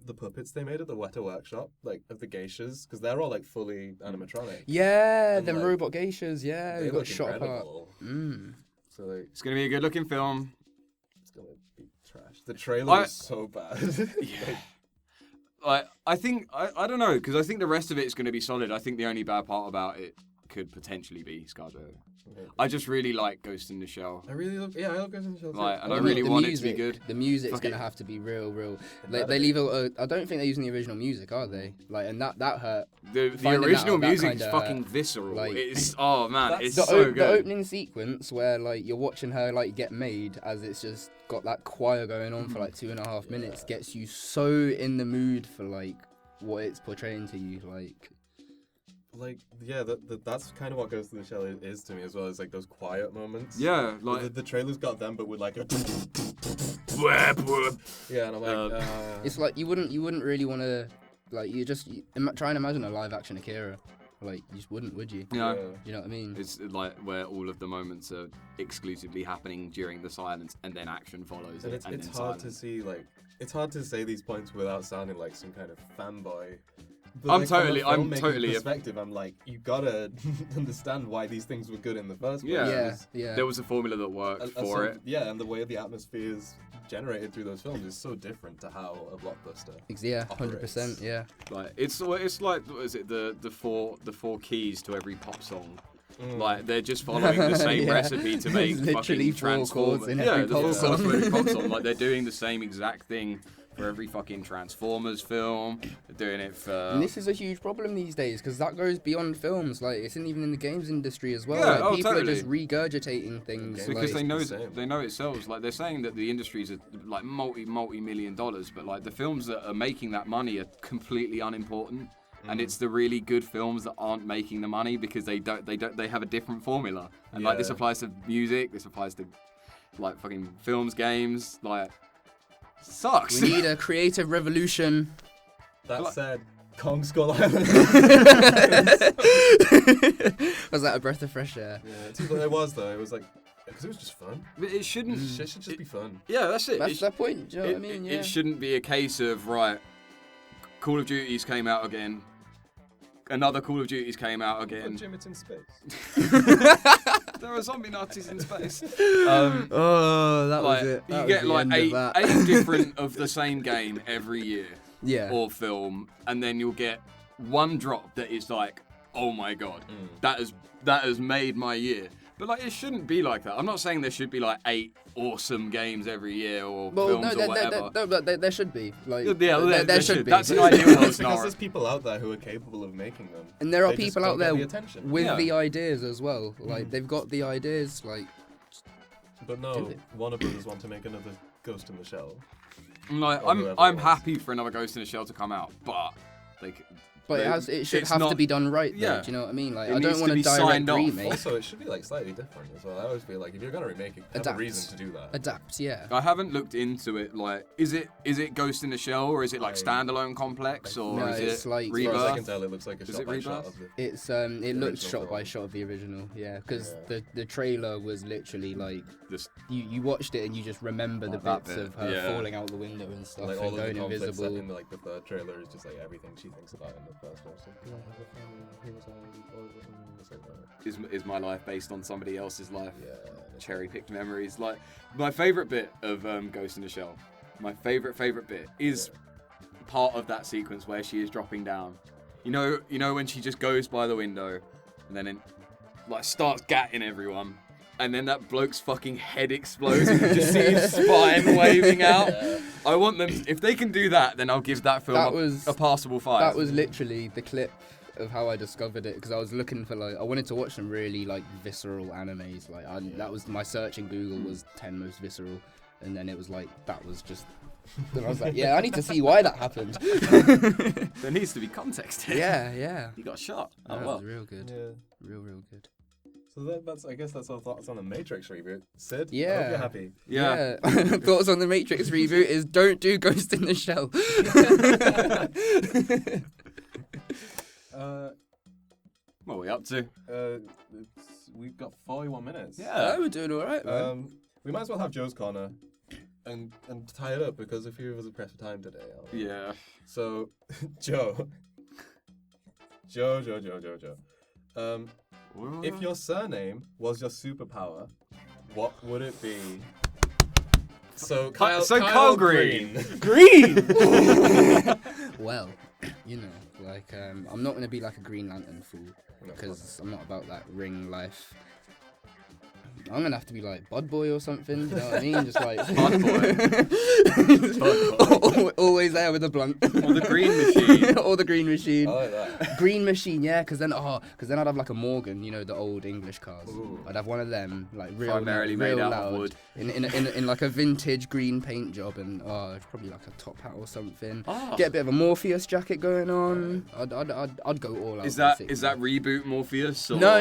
the puppets they made at the Weta Workshop, like of the geishas? Because they're all like fully animatronic. Yeah, And, them like, robot geishas. Yeah, They we got look shot apart. incredible. So like, It's going to be a good looking film. it's gonna be trash. The trailer is so bad. I think I don't know, because I think the rest of it is going to be solid. I think the only bad part about it could potentially be ScarJo. Okay. I just really like Ghost in the Shell. I love Ghost in the Shell too. Like, and I really want it to be good. The music's Fuck gonna it. have to be real. Like they leave I don't think they're using the original music, are they? Like, and that hurt. The Finding that original out, that music is kinda, fucking visceral. like- It's oh man, That's- it's The, so the good. opening sequence where like you're watching her like get made as it's just got that choir going on for like 2.5 minutes gets you so in the mood for like what it's portraying to you. Like, yeah, that's kind of what Ghost in the Shell is to me as well. Is like those quiet moments. Yeah, like The trailer's got them, but with like a. whoop. Yeah, and I'm like, It's like you wouldn't really want to like try and imagine a live action Akira. Like you just wouldn't, would you? Yeah. You know what I mean? It's like where all of the moments are exclusively happening during the silence, and then action follows. And it, it's and hard then to silence. see like it's hard to say these points without sounding like some kind of fanboy. But I'm like, from a totally filmmaking perspective. I'm like, you gotta understand why these things were good in the first place. Yeah. There was a formula that worked for it. Yeah, and the way the atmosphere is generated through those films is so different to how a blockbuster. Yeah, operates. 100%. Yeah. Like it's like what is it the four keys to every pop song. Like they're just following the same Yeah. recipe to make Literally fucking 4 chords Transformers. in Yeah, every the pop 4 song. chords for every pop song. Like they're doing the same exact thing for every fucking Transformers film. They're doing it for. And this is a huge problem these days because that goes beyond films. Like it's even in the games industry as well. Yeah, like, people totally. are just regurgitating things. Because like, they know it sells. Like they're saying that the industries are like multi-million dollars, but like the films that are making that money are completely unimportant. And it's the really good films that aren't making the money because they have a different formula. And like this applies to music, this applies to like fucking films, games, like sucks. we need a creative revolution. That said, Kong Skull Island. Was that a breath of fresh air? Yeah, it was though. It was like because it was just fun. But it shouldn't. It should just be fun. Yeah, that's it. That's the point. Do you know what I mean? Yeah. It shouldn't be a case of right. Call of Duties came out again. Another Call of Duties came out again. Jim, it's in space. There are zombie Nazis in space. Oh, that Like, was it. you get like eight different of the same game every year. or film, and then you'll get one drop that is like, oh my god, that has made my year. But like, it shouldn't be like that. I'm not saying there should be like 8 awesome games every year or films or whatever. No, there should be. Like, there should be. That's an ideal world Because scenario. there's people out there who are capable of making them. And there are They just people don't out get there the attention. with the ideas as well. Like, they've got the ideas, like... But no, Warner Brothers want to make another Ghost in the Shell. Like, Or whoever I'm it was. happy for another Ghost in the Shell to come out, but like, But it should it's have to not- be done right, though. yeah. Do you know what I mean? Like, It I needs don't to want be a direct signed off. remake. Also, it should be like slightly different as well. I always feel like if you're gonna remake it, have Adapt. a reason to do that. Adapt, yeah. I haven't looked into it. Like, is it Ghost in the Shell, or is it like I- standalone complex, or No, is it's it like- As far as I can Rebirth? tell, it looks like a Is shot it by shot Rebirth? of the. It's it looks original shot by film. shot of the original, yeah. Because Yeah. the trailer was literally like Just you watched it and you just remember the That bits bit, of her yeah. falling out the window and stuff Like all and of the going conflicts invisible. in like the third trailer is just like everything she thinks about in the first one. So, do I have a family? Who was I? It's like that. is my life based on somebody else's life? Yeah. Cherry picked memories. Like, my favorite bit of Ghost in the Shell, my favorite bit is part of that sequence where she is dropping down. You know when she just goes by the window and then like starts gatting everyone, and then that bloke's fucking head explodes and you just see his spine waving out. I want them, if they can do that, then I'll give that film a passable 5. That was literally the clip of how I discovered it, because I was looking for I wanted to watch some really like visceral animes. Like that was my search in Google was 10 most visceral, and then it was like that was just. And I was like, yeah, I need to see why that happened. There needs to be context here. Yeah. He got shot. That Oh well. was real good. Yeah. Real good. So that's I guess that's our thoughts on the Matrix reboot. Sid, I Yeah. hope you're happy. Yeah. Thoughts on the Matrix reboot is don't do Ghost in the Shell. What are we up to? We've got 41 minutes. Yeah. we're doing all right, man. We might as well have Joe's corner and tie it up because a few of us are pressed for time today. Yeah. So, Joe. If your surname was your superpower, what would it be? So Kyle Green. Green! Well, you know, like I'm not gonna be like a Green Lantern fool because I'm not about that ring life. I'm gonna have to be like Bud Boy or something. You know what I mean? Just like Bud Boy. Always there with a blunt. Or the Green Machine. Or the Green Machine. I like that. Green Machine, yeah, because then I'd have like a Morgan, you know, the old English cars. Ooh. I'd have one of them, like real Primarily real made out loud, of wood. in like a vintage green paint job, and probably like a top hat or something. Ah. Get a bit of a Morpheus jacket going on. I'd go all out. Is that basically. reboot Morpheus? Or? No.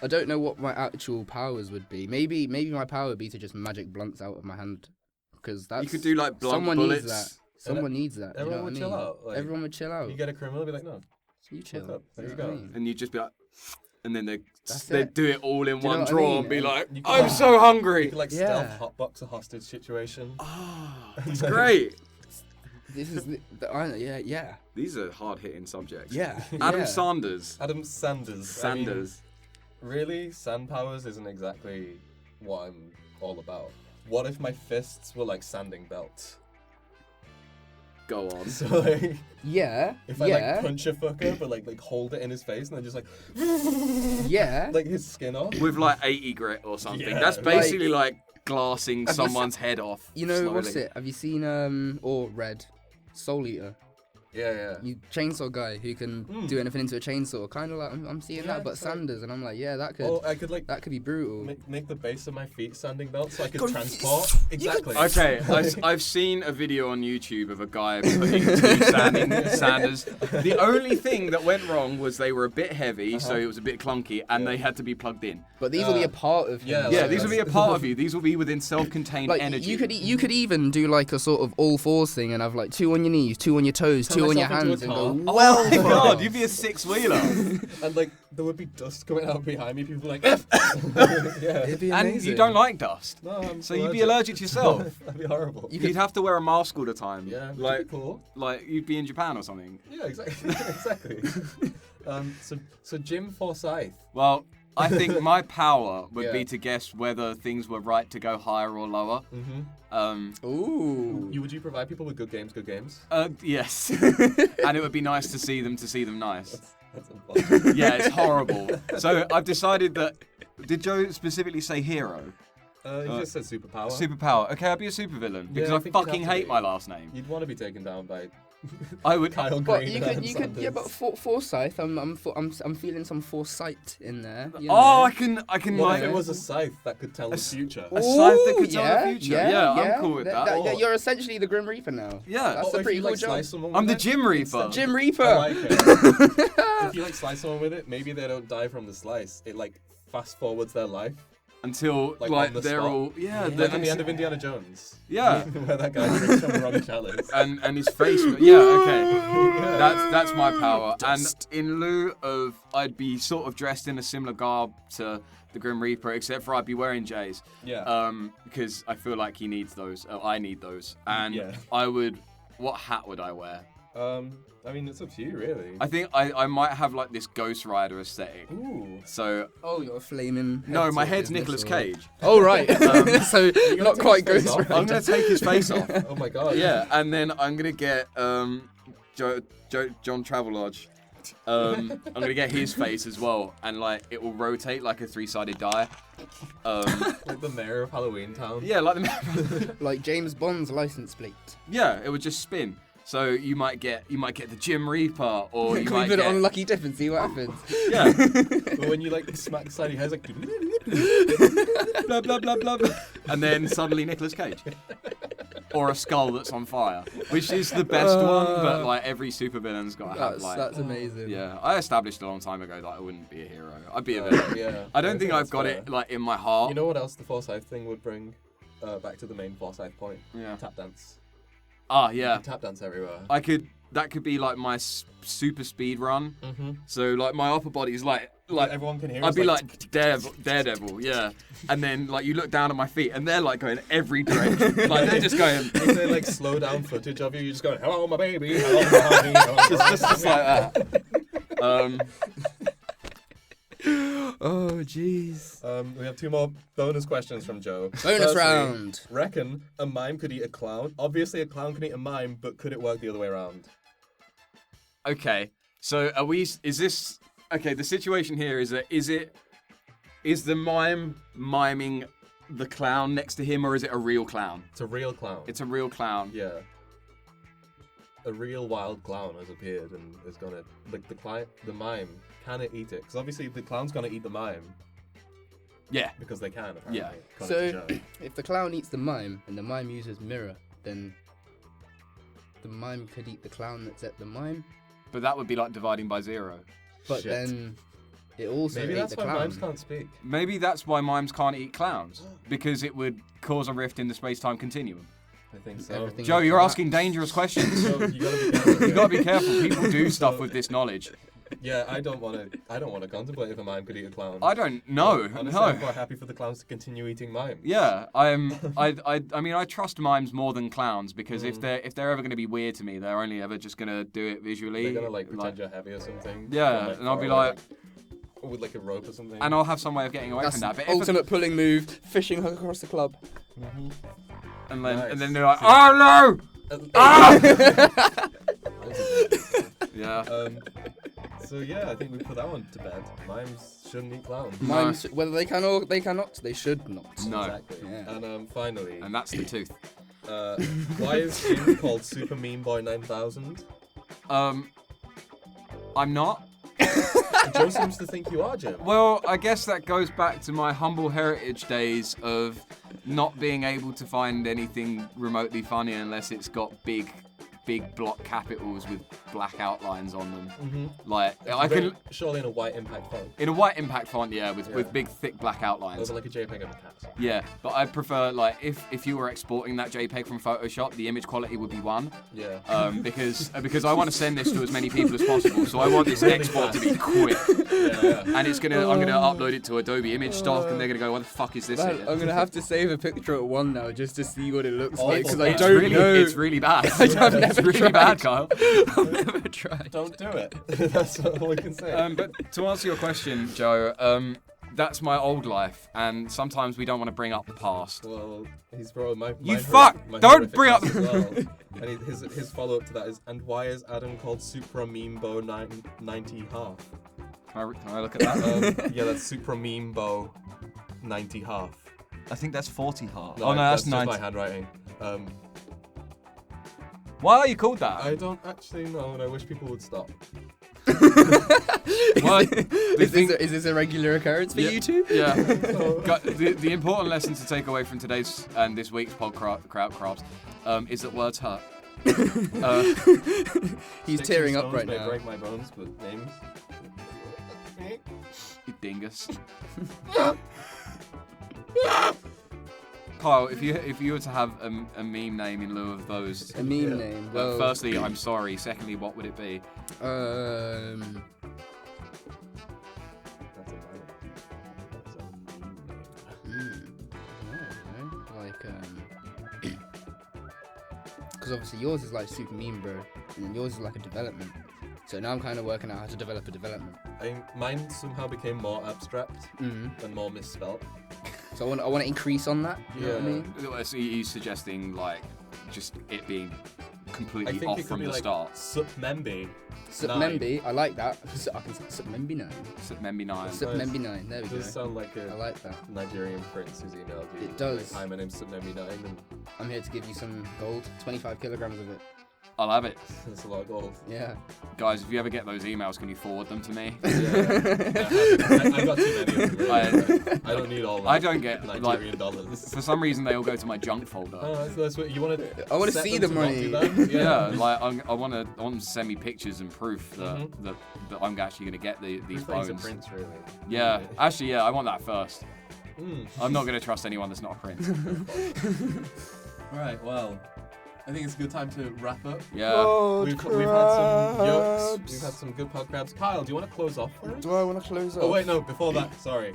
I don't know what my actual powers would be. Maybe my power would be to just magic blunts out of my hand, because that's You could do like blunt someone bullets. needs that. Someone needs that. You everyone know would what I chill mean? out, like, Everyone would chill out. You get a criminal, be like, no. You chill. What's up? There you know what I go. mean? And you'd just be like, and then That's they'd it. do it all in Do you know one what I drawer mean? and be like, You could- I'm so You hungry. could like Yeah. stealth hotbox a hostage situation. Ah, that's great. This is yeah. These are hard-hitting subjects. Yeah. Adam yeah. Sanders. Adam Sanders. I mean, Sanders. really, sand powers isn't exactly what I'm all about. What if my fists were like sanding belts? Go on. So like, Yeah. if I like punch a fucker, but like hold it in his face and then just like, Yeah. like his skin off. With like 80 grit or something. Yeah. That's basically like glassing Have you someone's head off. You know what's slowly. it? Have you seen or Red Soul Eater? Yeah. You chainsaw guy who can do anything into a chainsaw. Kind of like I'm seeing Yeah, that, but it's like- Sanders, and I'm like, yeah, that could Or I could like be brutal. make the base of my feet sanding belts so I could Go- transport. Exactly. Okay, I've seen a video on YouTube of a guy putting 2 sanders. The only thing that went wrong was they were a bit heavy, so it was a bit clunky, and they had to be plugged in. But these will be a part of him. yeah, Yeah, like these will be a part of you. These will be within self-contained Like energy. you could even do like a sort of all fours thing and have like 2 on your knees, 2 on your toes, 2 on your myself into hands, a and car. go Oh well. my god, you'd be a 6-wheeler. And like there would be dust coming out behind me. People like, F. Yeah. It'd be And amazing. you don't like dust. No, I'm So you'd be allergic yourself. That'd be horrible. You'd have to wear a mask all the time. Yeah, Like, pretty cool. like you'd be in Japan or something. Yeah, exactly. exactly. So Jim Forsyth. Well, I think my power would Yeah. be to guess whether things were right to go higher or lower. Ooh. Would you provide people with good games? Yes. And it would be nice to see them nice. That's unfortunate. Yeah, it's horrible. So I've decided that. Did Joe specifically say hero? You just said superpower. Superpower. Okay, I'll be a supervillain because Yeah, I I think you'd fucking have to hate be. my last name. You'd want to be taken down by I would. Kyle But Green. you and could, yeah. But Sanders. Forsyth, I'm feeling some foresight in there. You Oh, know? I can What like if it was a scythe that could tell the future? a scythe that could Ooh, tell the future. Yeah, I'm cool with that. Yeah, you're essentially the Grim Reaper now. Yeah. That's Or a if pretty you, cool like, job. slice someone I'm the with it, Gym Reaper. Jim I Reaper. like it. If you like slice someone with it, maybe they don't die from the slice. It like fast forwards their life. Until Like, like on the they're spot. all Like in the end of Indiana Jones. Yeah. Where that guy drinks from the wrong chalice. and his face. Yeah, okay. That's my power. And in lieu of, I'd be sort of dressed in a similar garb to the Grim Reaper, except for I'd be wearing J's. Yeah. Because I feel like he needs those. I need those. And Yeah. I would. What hat would I wear? I mean, it's up to you, really. I think I might have like this Ghost Rider aesthetic. Ooh. So Oh, you're a flaming. no, my to head's his Nicolas missile. Cage. Oh right. So gonna not take quite his face Ghost off? Rider. I'm gonna take his face off. Oh my god. Yeah, and then I'm gonna get John Travelodge. I'm gonna get his face as well, and like it will rotate like a three-sided die. Like the mayor of Halloween Town. Yeah, like the Like James Bond's license plate. yeah, it would just spin. So you might get the Grim Reaper, or you Can we might put it on get Lucky Dip and see what happens? yeah, But when you like smack the side of your head, it's like. blah blah blah blah, blah. And then suddenly Nicolas Cage, or a skull that's on fire, which is the best one. But like every supervillain's got to have like. That's amazing. Yeah, I established a long time ago that I wouldn't be a hero. I'd be a villain. Yeah. I don't think I've that's got fair. it like in my heart. You know what else the Forsyth thing would bring? Back to the main Forsyth point. Yeah. Tap dance. Ah, You yeah. can tap dance everywhere. That could be like my super speed run. Mm-hmm. So like my upper body is like everyone can hear. I'd us, be like Daredevil, yeah. And then like you look down at my feet and they're like going every direction. Like they're just going. If they like slow down footage of you, you're just going, "Hello, my baby." Hello, my honey. Hello, my just like that. Oh jeez. We have two more bonus questions from Joe. Bonus Firstly, round. Reckon a mime could eat a clown. Obviously, a clown can eat a mime, but could it work the other way around? Okay, so are we? Is this okay? The situation here is that is the mime miming the clown next to him, or is it a real clown? It's a real clown. It's a real clown. Yeah. A real wild clown has appeared and is gonna the mime. Can it eat it? Because obviously the clown's gonna eat the mime Yeah. because they can. Apparently. Yeah. according to So Joe. if the clown eats the mime and the mime uses mirror, then the mime could eat the clown that's at the mime. But that would be like dividing by zero. But Shit. then it also Maybe ate that's the why clown. mimes can't speak. Maybe that's why mimes can't eat clowns, because it would cause a rift in the space-time continuum. I think so. Everything Joe, would you're collapse. asking dangerous questions. So you gotta be careful. You gotta be careful. People do stuff with this knowledge. Yeah, I don't want to contemplate if a mime could eat a clown. I don't know. Honestly, I'm No. quite happy for the clowns to continue eating mimes. Yeah, I mean, I trust mimes more than clowns because Mm. if they're ever going to be weird to me, they're only ever just going to do it visually. They're gonna like pretend you're heavy or something. Yeah, and I'll be like, with like a rope or something. and I'll have some way of getting away That's from that. the But if ultimate pulling move, fishing hook across the club. and then Nice. they're like, oh no! Ah! Yeah. So yeah, I think we put that one to bed. Mimes shouldn't eat clowns. Mimes, whether they can or they cannot, they should not. No. Exactly. Yeah. And finally, And that's the tooth. why is Jim called Super Meme Boy 9000? I'm not. Joe seems to think you are, Jim. Well, I guess that goes back to my humble heritage days of not being able to find anything remotely funny unless it's got big block capitals with black outlines on them. Mm-hmm. Like I can surely in a white impact font. in a white impact font, yeah, with Yeah. big thick black outlines. Over like a JPEG of a cat. Yeah, but I prefer like if you were exporting that JPEG from Photoshop, the image quality would be 1. Yeah. Because I want to send this to as many people as possible, so I want this export to be quick. Yeah. And I'm gonna upload it to Adobe Image Stock, and they're gonna go, "What the fuck is this?" Man, here?" I'm gonna have to save a picture at one now just to see what it looks Awful like because I bad. don't know. It's really bad. I've never It's really tried. bad, Kyle. I've never tried. Don't do it. That's all we can say. But to answer your question, Joe, that's my old life, and sometimes we don't want to bring up the past. Well, he's probably my You fuck! my Don't horrific bring up- past as well. And his follow up to that is, and why is Adam called Supra Meme Bow 90 half? Can I look at that? Yeah, that's Supra Meme Bow 90 half. I think that's 40 half. No, Oh no, that's just 90. my handwriting. Why are you called that? I don't actually know, and I wish people would stop. Well, Is this a regular occurrence for you two? Yeah. The important lesson to take away from today's and this week's PodKrabs is that words hurt. He's Sticks tearing and up stones right may now. break my bones, but names. You dingus. Kyle, if you were to have a meme name in lieu of those, A meme name. Well, firstly, I'm sorry. Secondly, what would it be? That's a meme name. like because obviously yours is like super meme, bro, and then yours is like a development. So now I'm kind of working out how to develop a development. Mine somehow became more abstract Mm-hmm. and more misspelt. So I want to increase on that. You know what I mean? So you're suggesting like just it being I completely think off it could from be the like start. Supmembi. Submembi, I like that. I can Submembi 9. Maybe 9. Submembi 9. There we It go. does sound like I a like that. Nigerian prince who's emailed you. It does. Like, hi, my name's Supmembi 9, and I'm here to give you some gold. 25 kilograms of it. I'll have it. it's a lot of gold. Yeah. Guys, if you ever get those emails, can you forward them to me? Yeah, I got too many of them. Really. I don't need all that. I don't get, Nigerian dollars. For some reason, they all go to my junk folder. Oh, that's what you want to. I wanna see the money. Yeah, like I want them to send me pictures and proof that that I'm actually gonna get these These bones. are prince, really. Yeah, actually, yeah, I want that first. Mm. I'm not gonna trust anyone that's not a prince. Right. Well, I think it's a good time to wrap up. Yeah. We've had some yokes. We've had some good PodKrabs. Kyle, do you want to close off for us? Do I want to close Oh wait, no. Before that, sorry.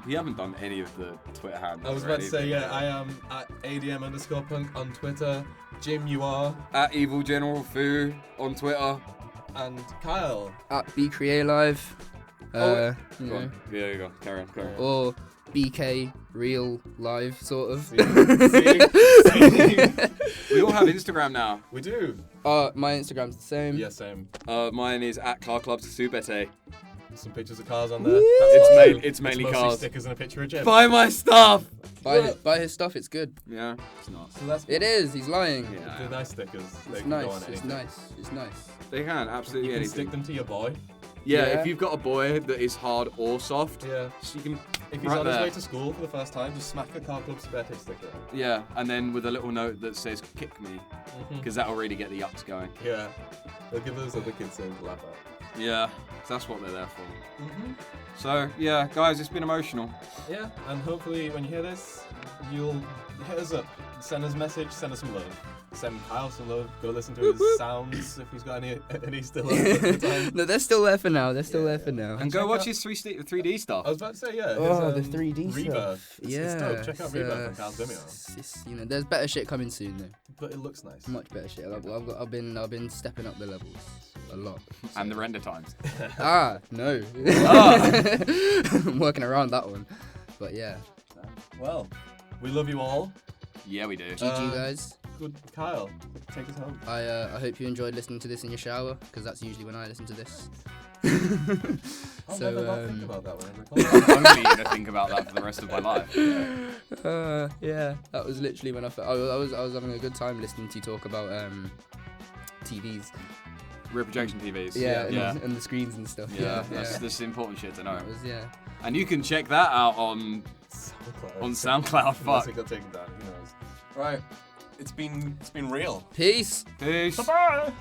We haven't done any of the Twitter handles. I was about to say, yeah, I am at ADM_punk on Twitter. Jim, you are, At Evil General Foo on Twitter. and Kyle. At BCreate Live. You Go know, on. Yeah, there you go. Carry on. or BK Real Live, sort of. See? We all have Instagram now. We do. My Instagram's the same. Yeah, same. Mine is at Car Club Subete. Some pictures of cars on there. Woo! It's mainly mostly cars. stickers and a picture of Jim. Buy my stuff. Buy his stuff. It's good. Yeah, it's not. So that's It is. He's lying. Yeah. the nice stickers. They It's can go on nice. It's anything. nice. It's nice. They can absolutely You can anything. stick them to your boy. Yeah, Yeah. if you've got a boy that is hard or soft, Yeah. so you can. If he's Right on his there. way to school for the first time, just smack a Car Club Spare sticker. Yeah, and then with a little note that says "kick me," because that'll really get the ups going. Yeah. They'll give those other kids something to laugh at. Yeah, that's what they're there for. Mm-hmm. So yeah, guys, it's been emotional. Yeah, and hopefully when you hear this, you'll hit us up. Send us a message, send us some love. Send Kyle some love. Go listen to his sounds if he's got any still up at the time. No, they're still there for now. They're still there for now. And check go watch out- his 3D stuff. I was about to say, yeah. Oh, his, the 3D Rebirth. stuff. It's dope. Check out Rebirth on Kyle's Vimeo. You know, there's better shit coming soon though. But it looks nice. Much better shit. I've been stepping up the levels a lot. And the render times. No. I'm working around that one. But yeah. Well, we love you all. Yeah, we do. GG guys. Good, Kyle. Take us home. I hope you enjoyed listening to this in your shower because that's usually when I listen to this. I'll So, never not think about that when I record. I'm only gonna think about that for the rest of my life. Yeah, that was literally when I was having a good time listening to you talk about TVs. Rear projection TVs. Yeah, yeah. And the screens and stuff. Yeah, Yeah, that's important shit to know. That was, yeah. And you can check that out on SoundCloud. Unless Fuck. it got taken down, who knows? Right. It's been real. Peace. Peace. Bye.